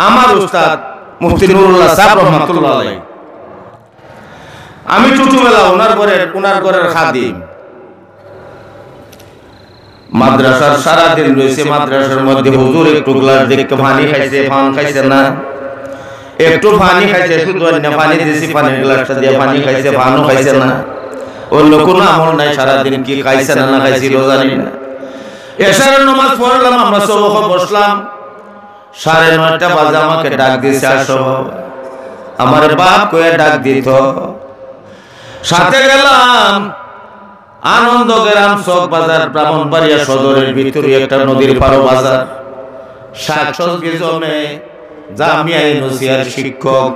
আমার উস্তাদ মুফতি নুরুল্লাহ সাহেব রহমাতুল্লাহ আলাইহি। আমি ছোটবেলা ওনার ঘরের খাদিম। মাদ্রাসার সারাদিন রয়েছে, মাদ্রাসার মধ্যে হুজুর একটু গ্লাস দেখতে পানি খাইছে, পান খাইছে না, একটু পানি খাইছে, শুধু পানি দিয়েছি, পানির গ্লাসটা দিয়ে পানি খাইছে, পানও খাইছে না, অন্য কোনো আমল নাই, সারাদিন কি খাইছে না খাইছিল জানি না। এশারের নামাজ পড়লাম, আমরা সব বসলাম, 9:30 বাজে আমাকে ডাক দিয়েছে, আসো। আমার বাপ কয়ে ডাক দিত, সাথে গেলাম আনন্দ গ্রাম চক বাজার, ব্রাহ্মণবাড়িয়া সদরের ভিতরে একটা নদীর পাড় বাজার, শাকসবজি জমে জামিয়া ইউনুসিয়ার শিক্ষক,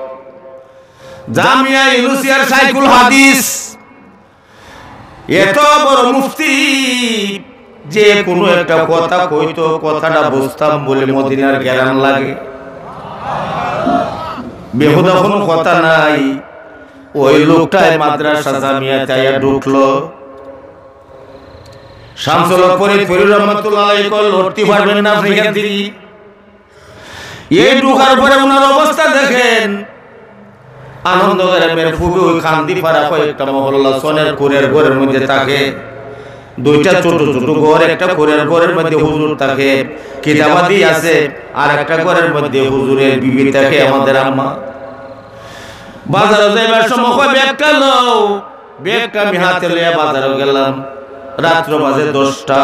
জামিয়া ইউনুসিয়ার শাইখুল হাদিস, এত বড় মুফতি, যে কোনো একটা কথা কইতো, কথাটা বুঝতাম বলে মদিনার জ্ঞান লাগে, বেহুদা কোনো কথা নাই। ওই লোকটাই মাদ্রাসা জামিয়াতে ঢুকলো, শামসুল হক ফরিদ রহমাতুল্লাহ আলাইহি কল লড়তে পারবেন না আফ্রিকান থেকে। এই ঢুকার পরে ওনার অবস্থা দেখেন, আনন্দ গ্রামের ফুবি ওই খান্দি পাড়া কয়েকটা মহল্লা সোনের কুরের ঘরের মধ্যে থাকে, দুইটা ছোট ছোট ঘর, একটা কুরের ঘরের মধ্যে হুজুর থাকে, কিতাবাদি আছে, আর একটা ঘরের মধ্যে হুজুরের বিবি থাকে, আমাদের আম্মা। বাজারে যাইবার সময় ব্যাগটা লও, ব্যাগটা আমি হাতে লইয়া বাজারে গেলাম, রাত্র বাজে 10টা,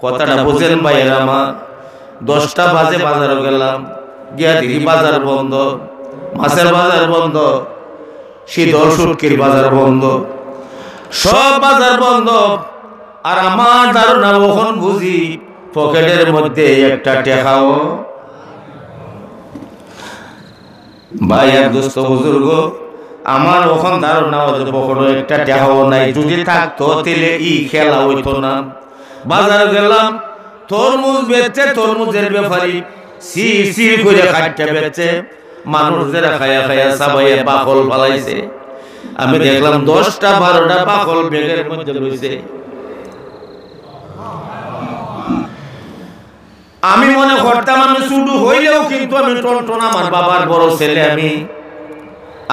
কথাটা বুঝেন ভাইয়ের আমার, 10টা বাজে বাজারে গেলাম, গিয়া দেখি বাজার বন্ধ, মাছের বাজার বন্ধ, শীতল শুটকির বাজার বন্ধ, সব বাজার বন্ধ। আর আমার ধারণা ওখন বুঝি পকেটের মধ্যে একটা টাকাও, ভাই আর দোস্ত বুজুর্গ, আমার ওখান ধারণা পকেটে একটা টাকাও নাই, যদি থাকতো তাহলে ই খেলা হইতো না। বাজারে গেলাম, তরমুজ বেচছে, তরমুজের ব্যাপারী সির করে কাটটা বেচছে, মানুষ যারা খায়া খায়া সাবাইয়া বাকল ফালাইছে। আমি দেখলাম 10টা 12টা বাকল ব্যাগের মধ্যে রয়েছে। আমি মনে করতাম আমি শুধু হইলেও কিন্তু আমি টনটন, আমার বাবার বড় ছেলে,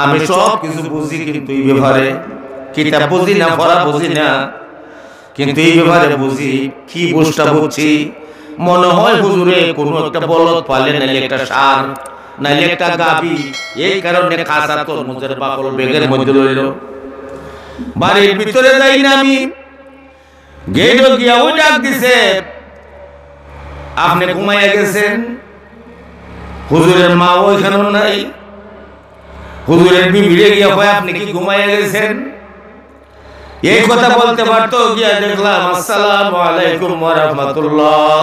আমি সব কিছু বুঝি, কিন্তু এই ব্যাপারে কিতাব বুঝি না, পড়া বুঝি না, কিন্তু এই ব্যাপারে বুঝি। কি বুঝটা বুঝছি, মনে হয় হুজুরে কোনো একটা বলদ পালে, নাইলে একটা ষাঁড়, নাইলে একটা গাভী, এই কারণে কাঁচা তরমুজের বাকল ব্যাগের মধ্যে রইল। বাড়ির ভিতরে যাই না আমি, গেট গিয়া ওই ডাক দিছে, আপনি ঘুমাইয়া গেছেন, হুজুরের মা ওইখানেও নাই, হুজুরের বিবিরে গিয়া কয় আপনি কি ঘুমাইয়া গেছেন, এই কথা বলতে পারতো। গিয়া দেখলাম আসসালামু আলাইকুম ওয়া রাহমাতুল্লাহ,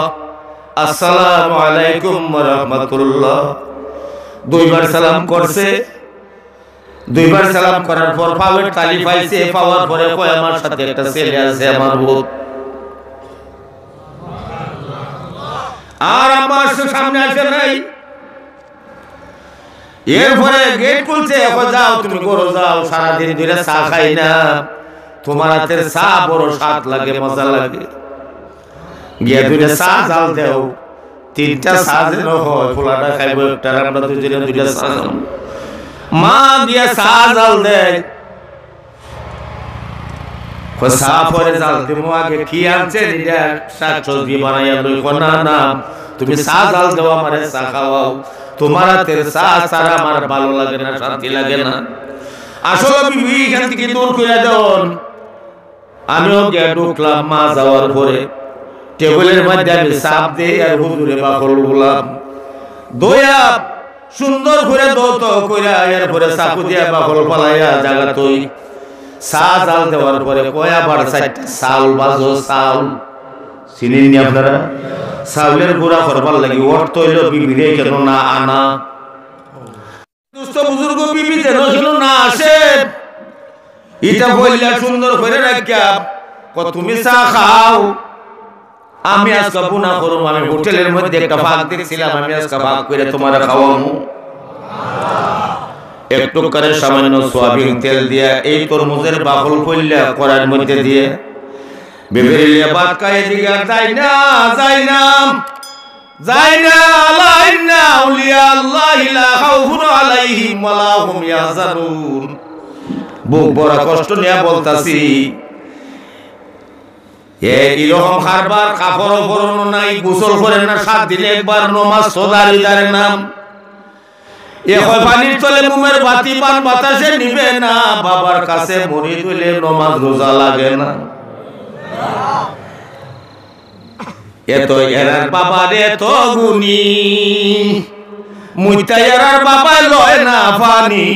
আসসালামু আলাইকুম ওয়া রাহমাতুল্লাহ, 2বার সালাম করছে। 2বার সালাম করার পর পাওয়ার তালি পাইছে, পাওয়ার পরে কয় আমার সাথে একটা ছেলে আছে, আমার বোধ। আর আমার সামনে আসে নাই। এরপরে গেট খুলছে, যাও তুমি করো, যাও, সারাদিন ধরে চা খাই না, তোমার হাতের চা বড় স্বাদ লাগে, মজা লাগে, গিয়া 2টা চা জাল দেও, 3টা চা যেন হয়, পোলাটা খাইব একটা, আমরা 2টা চা খাবো। মা গিয়া চা জাল দেয়, চা পরে জাল দেবো, আগে কি আনছেন, এটা শাক সবজি বানাইয়া লই, না না তুমি চা জাল দেও, আমারে চা খাওয়াও, তোমার হাতের চা ছাড়া আমার ভালো লাগে না, শান্তি লাগে না। আসলে বিবি এখান থেকে দূর করে দেন। আমিও গিয়ে ঢুকলাম, মা যাওয়ার পরে টেবিলের মধ্যে আমি চাপ দিই, আর হুজুরে বাকল গুলাম দইয়া সুন্দর করে দৌত কইরা, এরপরে চাকু দিয়া বাকল পালাইয়া জায়গা তৈ চা জাল দেওয়ার পরে কয়া বার 4টা চাউল বাজো, চাউল চিনেন নি আপনারা? চাউলের গুঁড়া করবার লাগি ওর তৈল বিবিরে কেন না আনা, দুস্থ বুজুর্গ বিবি যেন কেন না আসে, এটা বললা সুন্দর করে রাখিয়া তুমি চা খাও, আমি আজকে গুনাহ করব, আমি হোটেলের মধ্যে একটা ভাগ দিয়েছিলাম, আমি আজকে ভাগ করে তোমার খাওয়াবো। একটু করে সামান্য সোয়াবিন তেল দিয়া এই তরমুজের বাকল কইলা করার মধ্যে দিয়ে বেবেরিয়া ভাত খাই দিগা যাই না, যাই না, যাই না, আল্লাহ ইন্না আউলিয়া লা খাউফুন আলাইহিম ওয়া লা হুম ইয়াহজানুন। বুক বড় কষ্ট নিয়ে বলতাছি, এরকম খারবার কাপড় পরনো নাই, গোসল করে না, 7 দিনে একবার নমাজ সদারি দাঁড়ে নাম, হয় পানির তলে মুমের বাতি পান বাতাসে নিবে না, বাবার কাছে মরি তুলে নমাজ রোজা লাগে না। এত এরার বাবার এত গুণী, মুইতা এরার বাবা লয় না পানি।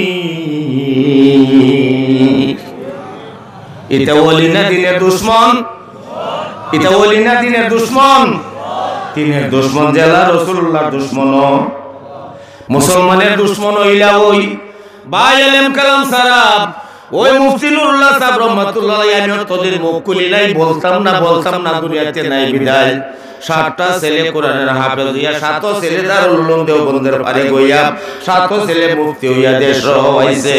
এটা ওলি না দিনের দুশ্মন, এটা ওলি না দিনের দুশ্মন, দিনের দুশ্মন জেলা রাসূলুল্লাহর দুশ্মন, মুসলমানের দুশ্মন হইলা ওই ভাই এলেম কালাম সারা ওই মুফতি নুরুল্লাহ সাহেব রহমাতুল্লাহ আলাইহি। আমি তোদের মুখ খুলিলাই বলতাম না দুনিয়াতে নাই বিদায়। 7টা ছেলে কোরআনের হাফেজ হইয়া, 7 ছেলে দারুল উলুম দেওবন্দের পারে গইয়া, 7 ছেলে মুফতি হইয়া দেশ হইছে।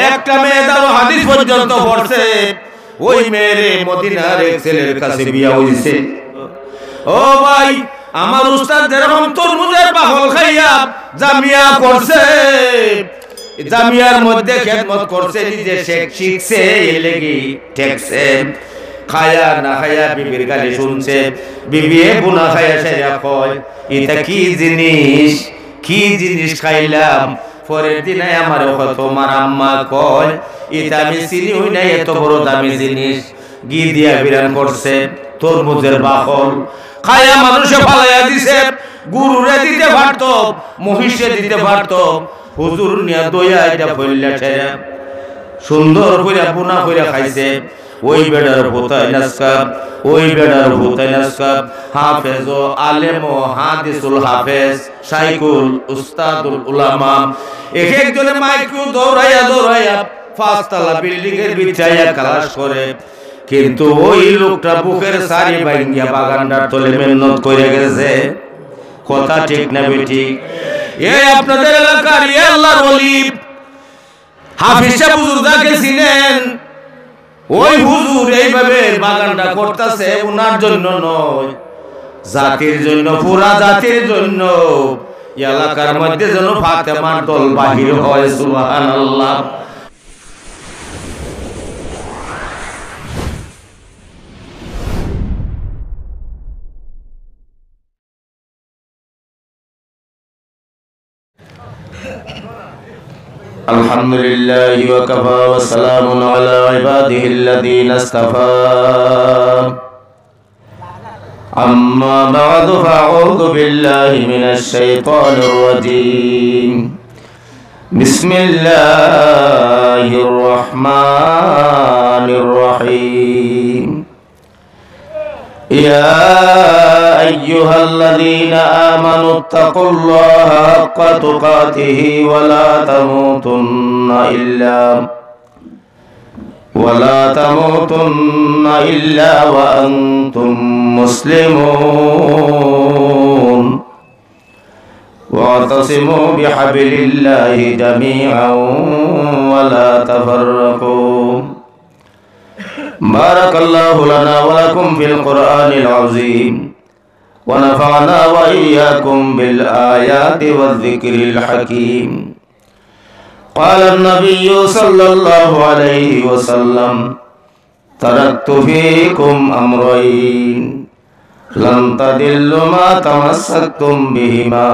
একটা মেয়ে দারুল হাদিস পর্যন্ত পড়ছে, ওই মেয়েরে মদিনার এক ছেলের কাছে বিয়া হইছে। ও ভাই, আমার উস্তাদ যেরকম তরমুজের বাহল খাইয়া জামিয়া করছে, জামিয়ার মধ্যে খেদমত করছে, নিজে শেখ শিখছে, এলেগি ঠেকছে, খায়া না খায়া বিবির গালি শুনছে, বিবিয়ে বুনা খায়া সেরা কয় এটা কি জিনিস খাইলাম। পরের দিনে আমার তোমার আম্মা কয় এটা আমি চিনি হই নাই, এত বড় দামি জিনিস ঘি দিয়া বিরান করছে, তরমুজের বাহল খায়া মানুষে ফালাইয়া দিছে। গুরুরে দিতে পারতো, মহিষে দিতে পারতো, হুজুর নিয়া দইয়া এটা ফইল্লা ছেড়া সুন্দর করে বুনা করে খাইছে। ওই বেড়ার ভূতাই নাসকাব, ওই বেড়ার ভূতাই নাসকাব, হাফেজ ও আলেম ও হাদিসুল হাফেজ, শাইখুল উস্তাদুল উলামা, এক একজনে মাইকু দৌড়াইয়া 5 তলা বিল্ডিং এর বিছাইয়া ক্লাস করে। কিন্তু ওই লোকটা বুকের সারি ভাঙ্গিয়া বাগানটার তলে মেহনত করে গেছে। কথা ঠিক না বেঠিক? আপনাদের এলাকার আল্লাহর ওলি হাফিজ সাহেব হুজুরদাকে চিনেন? ওই হুজুর এইভাবে বাগানটা করতেছে উনার জন্য নয়, জাতির জন্য, পুরা জাতির জন্য। এলাকার মধ্যে যেন ফাতেমার দল বাহির হয়। সুবহানাল্লাহ। আলহামদুলিল্লাহি ওয়া কাফা ওয়া সালামুন আলা ইবাদিহিল্লাযীনা ইসতাফা। আম্মা বা'দু ফাআউযু বিল্লাহি মিনাশ শাইতানির রাজীম। বিসমিল্লাহির রাহমানির রাহিম। ইয়া আইয়ুহাল্লাযীনা আমানু তাকুল্লাহা হাক্কা তুকাতিহি ওয়া লা তামুতুন্না ইল্লা ওয়া আনতুম মুসলিমুন। ওয়াতাসিমু বিহাবলিল্লাহি জামিআন ওয়া লা তাফাররাকু। বারাকাল্লাহু লানা ওয়া লাকুম ফিল কুরআনিল আযীম ওয়া নাফা'না ওয়া ইয়্যাকুম বিল আয়াতি ওয়াজ যিকরিল হাকীম। ক্বালা আন-নাবিয়্যু সাল্লাল্লাহু আলাইহি ওয়াসাল্লাম তারাকতু ফীকুম আমরাইন লান তাদিল্লু মা তামাসসাকতুম বিহিমা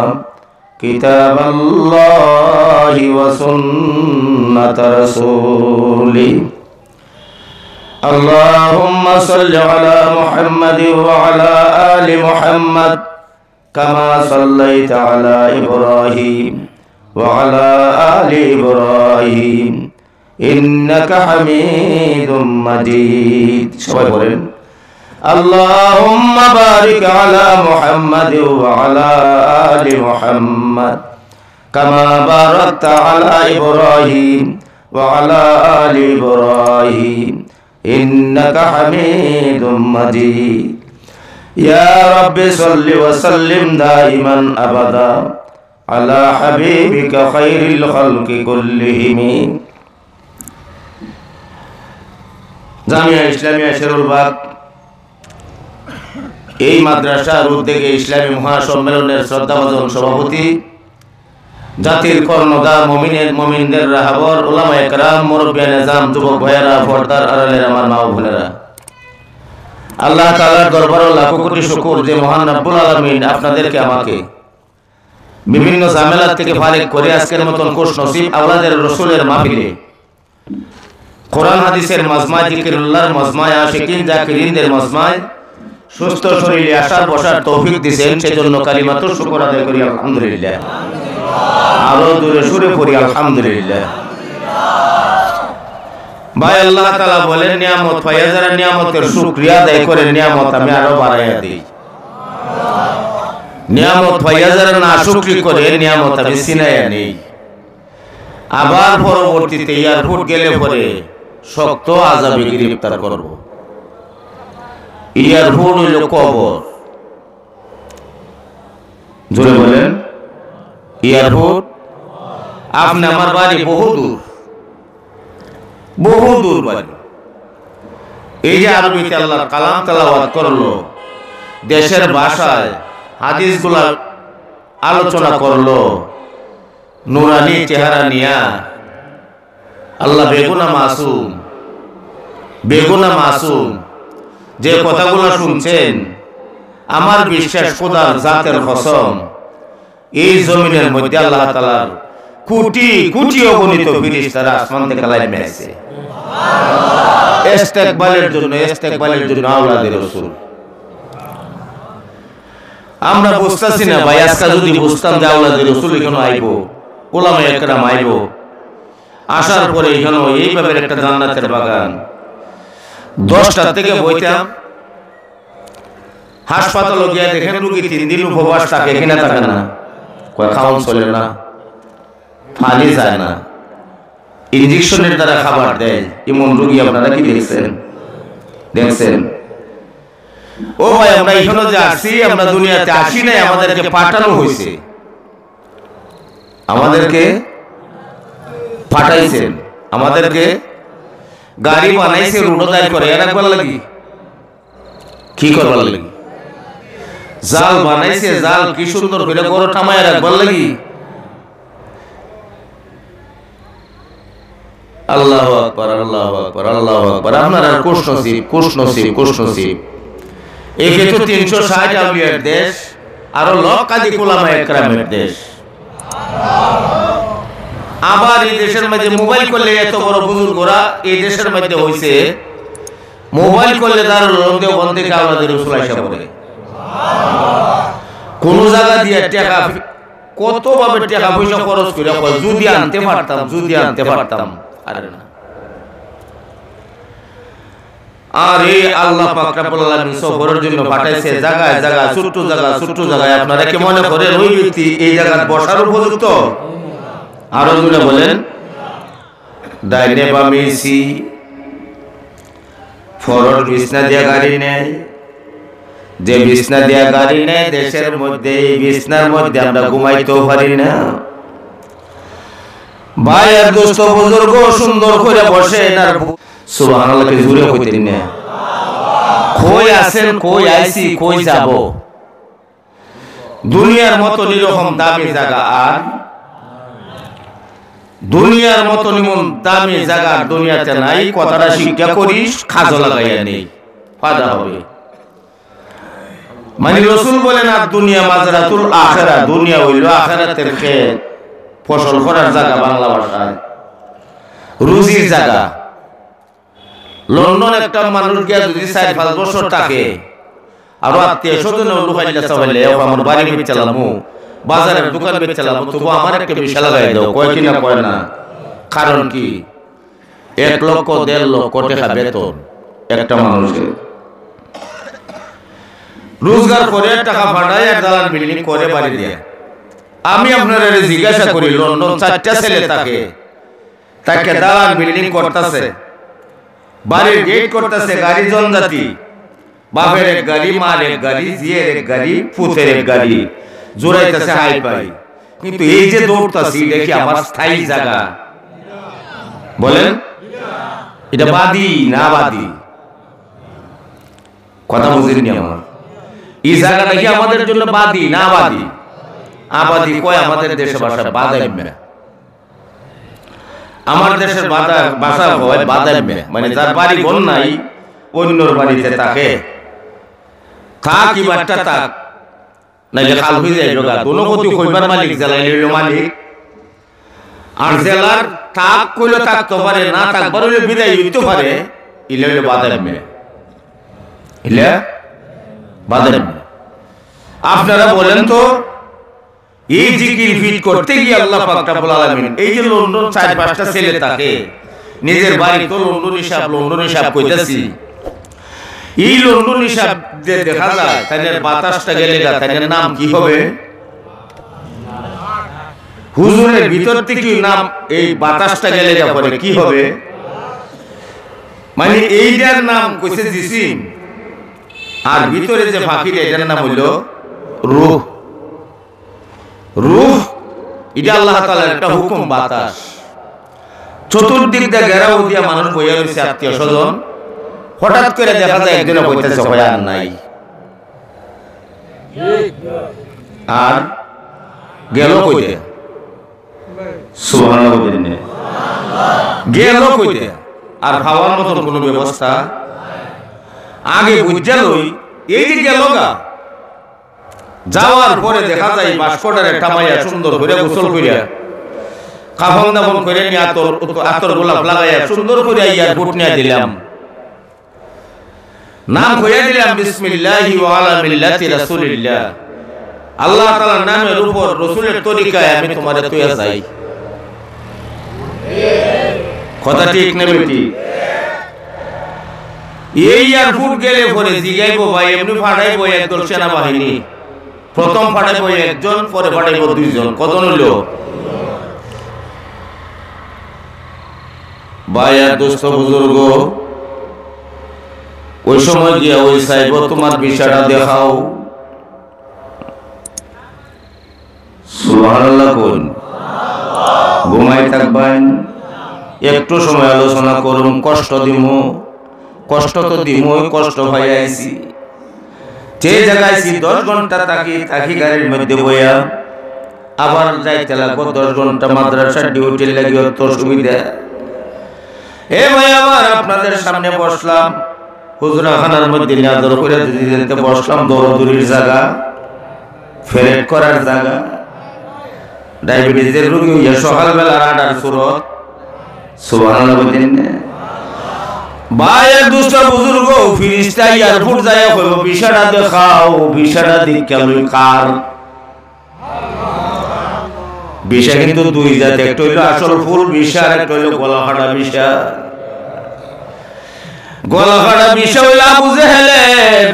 কিতাবাল্লাহি ওয়া সুন্নাতা রাসূলি। আল্লাহুম্মা সাল্লি আলা মুহাম্মাদিন ওয়া আলা আলি মুহাম্মাদ কামা সাল্লাইতা আলা ইব্রাহিম ওয়া আলা আলি ইব্রাহিম ইন্নাকা হামিদুম মাজিদ। সবাই বলেন আল্লাহুম্মা বারিক আলা মুহাম্মাদিন ওয়া আলা আলি মুহাম্মাদ কামা বারাকতা আলা ইব্রাহিম ওয়া আলা আলি ইব্রাহিম ইন্নাকা হামিদুম মাজিদ। ইয়া রাব্বি সাল্লি ওয়া সাল্লিম দাইমান আবাদা আলা হাবিবিকা খাইরিল খালকি কুল্লিহিম। জামিয়া ইসলামিয়া শেরুল বাগ এই মাদ্রাসার উদ্যোগে ইসলামী মহাসম্মেলনের শ্রদ্ধাভাজন সভাপতি, জাতির কর্ণধার, মুমিনদের রাহবর, উলামায়ে কেরাম, মুরব্বিয়ানে নিজাম, যুবক ভাইয়েরা, পর্দার আড়ালের আমার মা ও বোনেরা, আল্লাহ তাআলার দরবারে লাখো কোটি শুকর যে মহান রব্বুল আলামিন আপনাদেরকে আমাকে বিভিন্ন ঝামেলা থেকে ফারিগ করে আজকের মতন খুশ নসিব আওলাদের রাসূলের মাহফিলে, কোরআন হাদিসের মাজমায়, জিকিরুল্লাহর মাজমায়, আশিকিন জাকিরিনদের মাজমায় সুস্থ শরীরে আসার বসার তৌফিক দিয়েছেন, সেজন্য কালিমাতু শুকর আদায় করি আলহামদুলিল্লাহ। আরো দূরে সুরে পড়ি আলহামদুলিল্লাহ। ভাই, আল্লাহ তাআলা বলেন নিয়ামত পাইয়া যারা নিয়ামতের শুকরিয়া আদায় করে নিয়ামত আমি আরো বাড়াইয়া দিই। নিয়ামত পাইয়া যারা নাশুকরি করে নিয়ামত আমি ছিনাইয়া নেই। আবার পরবর্তীতে এয়ারপোর্ট গেলে পরে শক্ত আযাবে গ্রেফতার করব। এয়ারপোর্ট হইল কবর। জোরে বলেন এয়ারপোর্ট। আপনি আমার বাড়ি বহু দূর বাড়ি। এই যে আরবিতে আল্লাহর কালাম তেলাওয়াত করলো, দেশের ভাষায় হাদিসগুলা আলোচনা করলো, নুরানি চেহারা নিয়া, আল্লাহ বেগুনা মাসুম যে কথাগুলো শুনছেন, আমার বিশ্বাস খোদার জাতের কসম, এই জমিনের মধ্যে আল্লাহ তাআলার কোটি কোটি অগণিত ফেরেশতারা আসমান থেকে নেমে আসে ইস্তেকবালের জন্য আওলাদের রাসূল। আমরা বুঝতাছি না ভাই, আজকে যদি বুঝতাম যে আওলাদের রাসূল এখানে আইবো, উলামায়ে কেরাম আইবো, আসার পরে এখানে এইভাবে একটা জান্নাতের বাগান, 10টা থেকে বইতাম, হাসপাতালে গিয়ে দেখেন রোগী 3 দিন উপবাস থাকে, কিনা থাকে না, কয় খাওয়ান চলে না, পানি যায় না, ইনজেকশনের দ্বারা খাবার দেয়, এমন রোগী আপনারা কি দেখছেন? ও ভাই, আমরা এখানে যে আসছি, আমরা দুনিয়াতে আসি নাই, আমাদেরকে পাঠানো হয়েছে, আমাদেরকে পাঠাইছেন, আমাদেরকে গাড়ি বানাইছে, রুডোদার করে রাখবার লাগি, কি করবার লাগি? জাল বানাইছে, জাল কি সুন্দর করে গরু থামায় রাখবার লাগি। আল্লাহু আকবার, আল্লাহু আকবার, আল্লাহু আকবার। আপনার আর খুশ নসিব। একে তো 360 আউলিয়ার দেশ, আরো লক্ষাধিক উলামায়ে কেরামের দেশ। আবার এই দেশের মধ্যে মোবাইল করলে এত বড় বুজুর্গরা এই দেশের মধ্যে হইছে, মোবাইল করলে দারুল উলুম দেওবন্দ থেকে আওলাদের রাসূল আইসা পড়ে। কোন জায়গা দিয়ে টাকা, কত ভাবে টাকা পয়সা খরচ করে কয় যদি আনতে পারতাম। আরে না, আর এই আল্লাহ পাক রব্বুল আলামিন সফরের জন্য পাঠাইছে জায়গায় ছোট জায়গায়। আপনারা কি মনে করেন ওই ব্যক্তি এই জায়গায় বসার উপযুক্ত? আরো জুড়ে বলেন, ডাইনে বামে এসি, ফরর বিছনা দিয়া গাড়ি নেয়, যে বিছনা দিয়া গাড়ি নেয় দেশের মধ্যে, এই বিছনার মধ্যে আমরা ঘুমাইতেও পারি না। ভাই আর দোস্ত বুজুর্গ সুন্দর করে বসে না, সুবহানাল্লাহকে জুড়ে হইতেন না। কই আছেন, কই আইছি, কই যাব? দুনিয়ার মতো এরকম দামি জায়গা আর দুনিয়ার মতো নিমন দামি জায়গা দুনিয়াতে নাই। কথাটা শিক্ষা করিস, খাজো লাগাইয়া নেই, ফায়দা হবে। মানে রাসূল বলেন আর দুনিয়া মাজরাতুল আখিরা, দুনিয়া হইল আখিরাতের ক্ষেত, ফসল করার জায়গা, বাংলা ভাষায় রুজির জায়গা। লন্ডন একটা মানুষ গিয়া যদি 4-5 বছর থাকে, আর আত্মীয় স্বজন লুকাইলা চাইলে আমার বাড়ি বেচালাম, বাজারের দোকান বেচালাম, তবু আমার একটা বিশাল লাগাই দাও, কয় কিনা কয় না। কারণ কি? 1 লক্ষ 1.5 লক্ষ টাকা বেতন একটা মানুষের, রোজগার করে টাকা পাঠায় আর দালান বিল্ডিং করে বাড়ি দিয়ে। আমি আপনার জিজ্ঞাসা করি, লন্ডন 4টা ছেলে থাকে, তাকে দালান বিল্ডিং করতেছে, বাড়ির গেট করতেছে, গাড়ি জনজাতি, বাপের এক গাড়ি, মার এক গাড়ি, জিয়ের এক গাড়ি, পুতের এক গাড়ি, জোড়াইতেছে হাই পাই। কিন্তু এই যে দৌড়তাছি, দেখি আমার স্থায়ী জায়গা, বলেন এটা বাদী না বাদী? কথা বুঝিনি আমার। এই জায়গাটা কি আমাদের জন্য বাদী না আবাদী? আবাদী কয় আমাদের দেশে ভাষা বাদাইম্যা। আমার দেশের ভাষা হয় বাদাইম্যা, মানে যার বাড়ি ঘর নাই অন্যর বাড়িতে থাকে থাক ইবারটা থাক, নাইলে খাল হয়ে যায় যোগা কোনো গতি কইবার মালিক জেলায় লইল মালিক। আর জেলার থাক কইলে থাকতে পারে, না থাকবার হইলে বিদায় হইতে পারে, ইলে হইলে বাদাইম্যা, ইলে বাদাইম্যা। আপনারা বলেন তো এই জিকির ফিট করতে গিয়ে আল্লাহ পাক রব্বুল আলামিন এই যে লন্ডন 4-5টা ছেলে থাকে নিজের বাড়ি তো লন্ডন হিসাব কইতাছি, এই লন্ডন হিসাব যে দেখা যায় তাদের বাতাসটা গেলে গা তাদের নাম কি হবে? হুজুরের ভিতর থেকে নাম এই বাতাসটা গেলে গা পরে কি হবে? মানে এইটার নাম কইছে জিসিম, আর ভিতরে যে ফাঁকি এটার নাম হইল রূহ। রূহ এটা আল্লাহ তাআলার একটা হুকুম, বাতাস। চতুর্দিক দিয়ে ঘেরাও দিয়া মানুষ বইয়া রয়েছে, আত্মীয় স্বজন। হঠাৎ করে দেখা যায় একদিনে বইতেছে হয় আর নাই, আর গেল কইতে, সুবহানাল্লাহ বলেন, গেল কইতে, আর খাওয়ার মতন কোনো ব্যবস্থা আগে বুঝা লই। এই যে গেল গা, যাওয়ার পরে দেখা যায় বাস্কটার একটা মাইয়া সুন্দর করে গোসল করিয়া কাফন দাফন করে নিয়ে আতর গোলাপ লাগাইয়া সুন্দর করে এয়ারপোর্ট নিয়ে দিলাম, নাম হইয়া দিলাম বিসমিল্লাহি ওয়া আলা মিল্লাতি রাসূলিল্লাহ। আল্লাহ তাআলার নামের উপর রাসূলের তরিকায় আমি তোমারে তুইয়া যাই। কথা ঠিক না বেটি? এই এয়ারপোর্ট গেলে পরে জিগাইবো ভাই এমনি ফাড়াইবো একদল সেনাবাহিনী, প্রথম ফাড়াইবো একজন, পরে ফাড়াইবো দুইজন, কতজন হইল? ভাই আর দোস্ত বুজুর্গ, ওই সময় গিয়া ওই চাইব তোমার বিষয়টা দেখাও। সুবহানাল্লাহ কোন ঘুমাই থাকবেন, একটু সময় আলোচনা করুন, কষ্ট দিমু, কষ্ট তো দিমুই, কষ্ট ভাই আইছি যে জায়গায় 10 ঘন্টা থাকি গাড়ির মধ্যে বইয়া, আবার যাইতে লাগবো 10 ঘন্টা মাদ্রাসার ডিউটি লাগিয়ে, তো সুবিধা। এ ভাই আবার আপনাদের সামনে বসলাম, হুজরাখানার মধ্যে নিয়াদর করে দিতে বসলাম, দৌড়দৌড়ির জায়গা, ফেরেট করার জায়গা, ডায়াবেটিসের রোগী হইয়া সকালবেলার আডার সুরত। সুবহানাল্লাহ বলেন ভাই এক দুষ্ট বুজুর্গ ফিরিস্তা এয়ারপোর্ট যায় কইব বিষয়টা দেখাও, বিষয়টা দেখে লই কার বিষয়, কিন্তু দুই জাত, একটা হইল আসল ফুল বিষয়, আর একটা হইল গলাকাটা বিষয়। গলাকাটা বিষয় হইল আবু জেহেলের,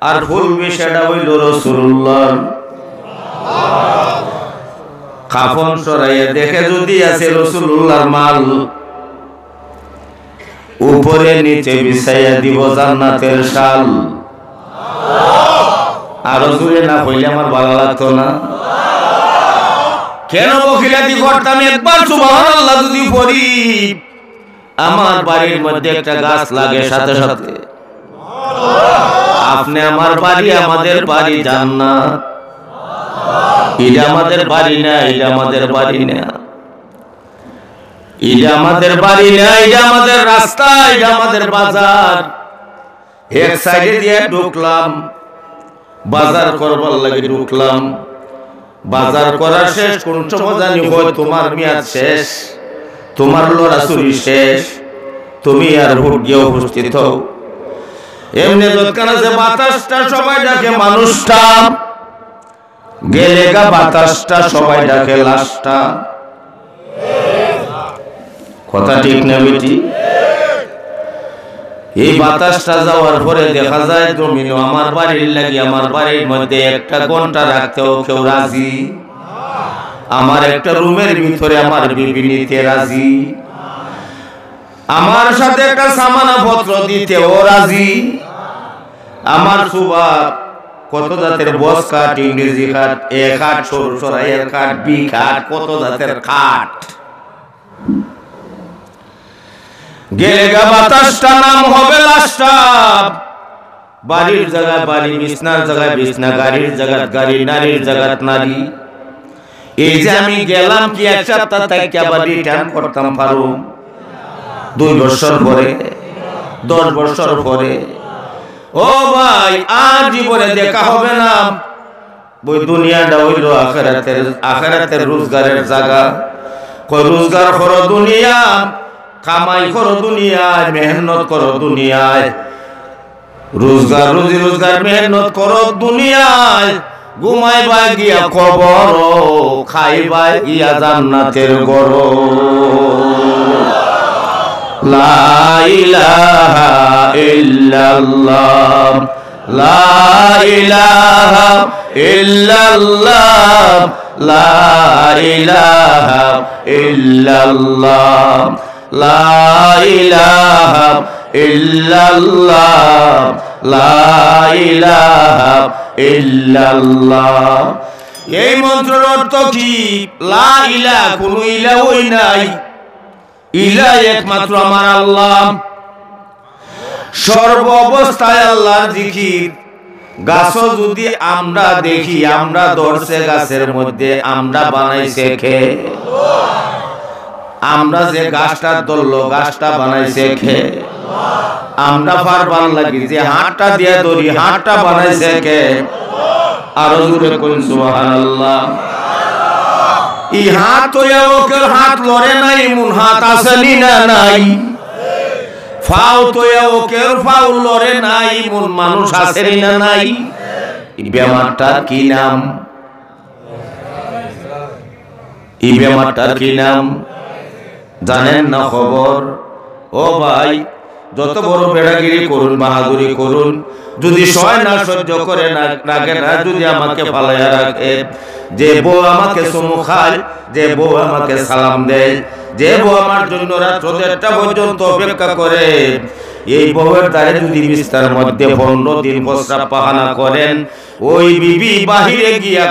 আর ফুল বিষয়টা হইল রাসূলুল্লাহ। কাফন সরাইয়া দেখে যদি আছে রাসূলুল্লাহর মাল, উপরে নিচে বিছাইয়া দিব জান্নাতের শাল। আরো জুড়ে না কইলে আমার ভালো লাগতো না। কেন বকিলাতি করতাম? একবার সুবহানাল্লাহ যদি পড়ি, আমার বাড়ির মধ্যে একটা গাছ লাগে সাথে সাথে। আপনি আমার বাড়ি, আমাদের বাড়ি জান্নাত। এটা আমাদের বাড়ি না, এটা আমাদের বাড়ি না, এটা আমাদের বাড়ি না, এটা আমাদের রাস্তা, এটা আমাদের বাজার। এক সাইডে দিয়ে ঢুকলাম, বাজার করবার লাগে ঢুকলাম, বাজার করা শেষ, কোন সময় জানি হয় তোমার মেয়াদ শেষ, তোমার লড়াচুরি শেষ, তুমি আর ভোট গিয়ে উপস্থিত হও। এমনি যৎকান আছে বাতাসটা সবাই ডাকে মানুষটা, গেলে গা বাতাসটা সবাই ডাকে লাশটা। কথা ঠিক না বেটি? এই বাতাসটা যাওয়ার পরে দেখা যায় জমিন আমার বাড়ির লাগি, আমার বাড়ির মধ্যে একটা ঘন্টা রাখতেও কেউ রাজি, আমার একটা রুমের ভিতরে আমার বিবি নিতে রাজি, আমার সাথে একটা সামানা পত্র দিতেও রাজি। আমার সুবা কত জাতের বস কাঠ, ইংরেজি কাঠ, এ কাঠ, সরাইয়ের কাঠ, বি কাঠ, কত জাতের কাঠ। গেলে গা বাতাসটা নাম হবে লাশটা, বাড়ির জায়গায় বাড়ি, বিছনার জায়গায় বিছনা, গাড়ির জায়গায় গাড়ি, নারীর জায়গায় নারী। এই যে আমি গেলাম কি এক সপ্তাহ থেকে আবার রিটার্ন করতাম পারো 2 বছর পরে, 10 বছর পরে। ও ভাই, আর জীবনে দেখা হবে না। ওই দুনিয়াটা হইল আখিরাতের রোজগারের জায়গা। কই রোজগার করো দুনিয়া, কামাই করো দুনিয়ায়, মেহনত করো দুনিয়ায়, রোজি রোজগার মেহনত করো দুনিয়ায়, ঘুমাইবা গিয়া কবর, খাইবা গিয়া জান্নাতের ঘর। লা ইলাহা ইল্লাল্লাহ, লা ইলাহা ইল্লাল্লাহ, লা ইলাহা ইল্লাল্লাহ, লা ইলাহা ইল্লাল্লাহ, লা ইলাহা ইল্লাল্লাহ। এই মন্ত্রের অর্থ কি? লা ইলাহা, কোনো ইলাহই নাই, ইলাহ একমাত্র আমার আল্লাহ। সর্ব অবস্থায় আল্লাহর জিকির। গাছ যদি আমরা দেখি, আমরা ধরছে গাছের মধ্যে, আমরা বানাইছে খে, আমরা যে গাছটা ধরলো গাছটা বানাইছে খে, আমরা পারবার লাগি যে হাতটা দিয়ে ধরি, হাতটা বানাইছে কে? আরো জোরে কোন সুবহানাল্লাহ। এই হাত ওকে হাত লড়ে নাই, এমন হাত আসেনি না নাই। ফাও তো ওকে ফাও লড়ে নাই, এমন মানুষ আসেনি না নাই। এই বেমারটার কি নাম? এই বেমারটার কি নাম জানেন না খবর? ও ভাই, যত বড় বেড়াগিরি করুন, বাহাদুরি করুন, যদি সয় না সহ্য করে না রাখে না, যদি আমাকে ফালাইয়া রাখে, যে বউ আমাকে চুমু খায়, যে বউ আমাকে সালাম দেয়, যে বউ আমার জন্য রাত 1টা পর্যন্ত অপেক্ষা করে, এই বউয়ের দ্বারে যদি বিস্তার মধ্যে 15 দিন প্রস্রাব পায়খানা করেন, ওই বিবি বাহিরে গিয়া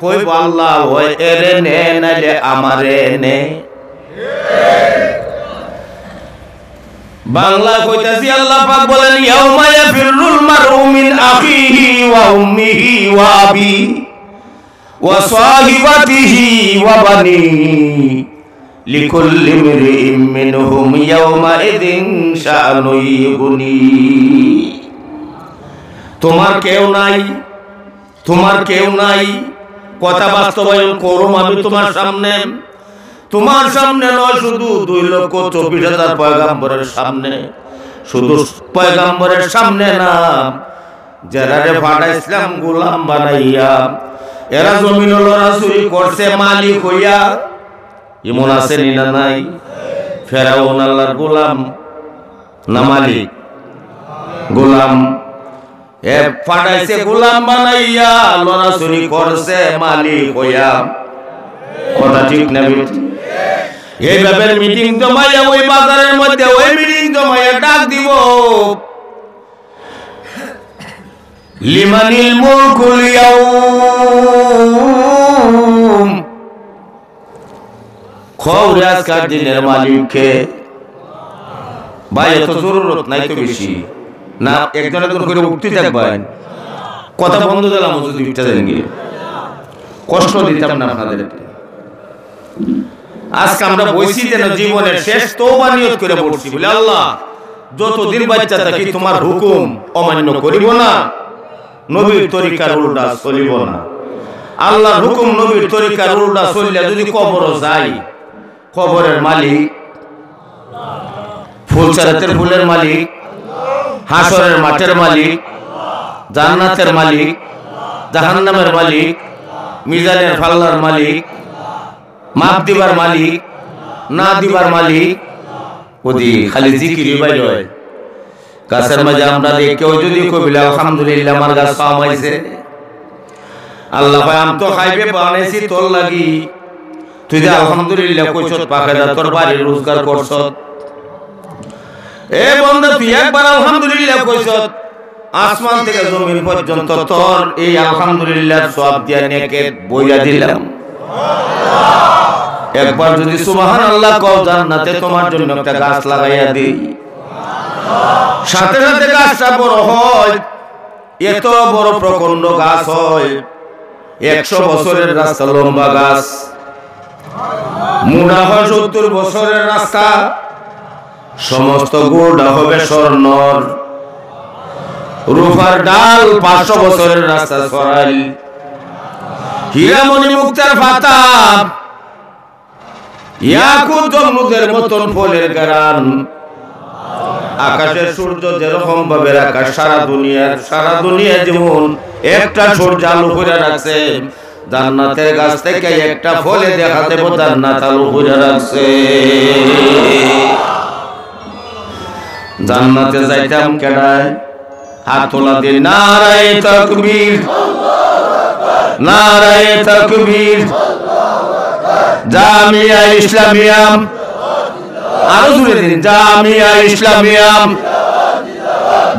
কইব আল্লাহ ওই এরে নে নাইলে আমারে নে। বাংলা কইতাছি, আল্লাহ পাক বলেন ইয়াউমা ইয়াফিরুল মারউ মিন আখিহি ওয়া উম্মিহি ওয়া আবি ওয়া সাহিবাতিহি ওয়া বানিহি লিকুল্লি ইমরিইম মিনহুম ইয়াউমা ইযিন শাআনু ইগুনি। তোমার কেউ নাই, তোমার কেউ নাই। কথা বাস্তবায়ন করুম আমি তোমার সামনে, তোমার সামনে নয়, শুধু 2,24,000 পয়গাম্বরের সামনে, শুধু পয়গাম্বরের সামনে না, যারা রে পাঠাইছিলাম গোলাম বানাইয়া, এরা জমিন লড়াচুরি করছে মালিক হইয়া, এমন আছে না নাই? ফেরাউন আল্লাহর গোলাম না মালিক? গোলাম। এ পাঠাইছে গোলাম বানাইয়া, লড়াচুরি করছে মালিক হইয়া। কথা ঠিক না? এইভাবে মিটিং জমাইয়া ওই বাজারের মধ্যে ওই মিটিং জমাইয়া ডাক দিব, লিমানিল মুলকুল ইয়াউম, খবর আজকের দিনের মালিককে। ভাই এত জরুরত নাই তো বেশি না, একজন একজন করে উঠতে থাকবেন, কথা বন্ধ দিলাম যদি উঠতে দেন গিয়ে, কষ্ট দিতাম না আপনাদেরকে। আজকে আমরা বইছি যেন জীবনের শেষ তওবা নিয়ত করে বসছি, বলে আল্লাহ যতদিন বাচ্চা থাকি তোমার হুকুম অমান্য করিব না, নবীর তরিকার উল্টা চলিব না। আল্লাহর হুকুম নবীর তরিকার উল্টা চললে যদি কবর যাই, কবরের মালিক, ফুলচারাতের ফুলের মালিক, হাসরের মাঠের মালিক, জান্নাতের মালিক, জাহান্নামের মালিক, মিজানের ফাল্লার মালিক, মাপ দিবার মালিক, না দিবার মালিক, ওদি খালি জিকিরই বাইর হয়। গাছের মাঝে আমরা কেউ যদি কবিলা আলহামদুলিল্লাহ আমার গাছ পাওয়াইছে, আল্লাহ ভাই আম তো খাইবে বানাইছি তোর লাগি, তুই যে আলহামদুলিল্লাহ কইছত পাখাদা তোর বাড়ি রোজগার করছত। এ বন্ধু তুই একবার আলহামদুলিল্লাহ কইছত, আসমান থেকে জমিন পর্যন্ত তোর এই আলহামদুলিল্লাহ সওয়াব দিয়া নেকে বইয়া দিলাম। একবার যদি সুবহানাল্লাহ কও, জান্নাতে তোমার জন্য একটা গাছ লাগাইয়া দেই। সাথে সাথে গাছটা বড় হয়, এত বড় প্রকাণ্ড গাছ হয়, 100 বছরের রাস্তা লম্বা গাছ, মোটা হয় 70 বছরের রাস্তা, সমস্ত গোড়া হবে স্বর্ণর, রূপার ডাল 500 বছরের রাস্তা ছড়াই, হীরামণি মুক্তার পাতা, ইয়াকুত জমরুদের মতন ফলের গারান, আকাশের সূর্য যেরকম ভাবে আকাশ সারা দুনিয়া যেমন একটা সূর্য আলো করে রাখছে, জান্নাতের গাছ থেকে একটা ফলে দেখা দেব জান্নাত আলো করে রাখছে। জান্নাতে যাইতাম কেডায়? হাত তোলা দিয়ে নারায়ে তাকবীর, নারায়ে তাকবীর। জামিয়া ইসলামিয়া, আরো জোরে দিন, জামিয়া ইসলামিয়া,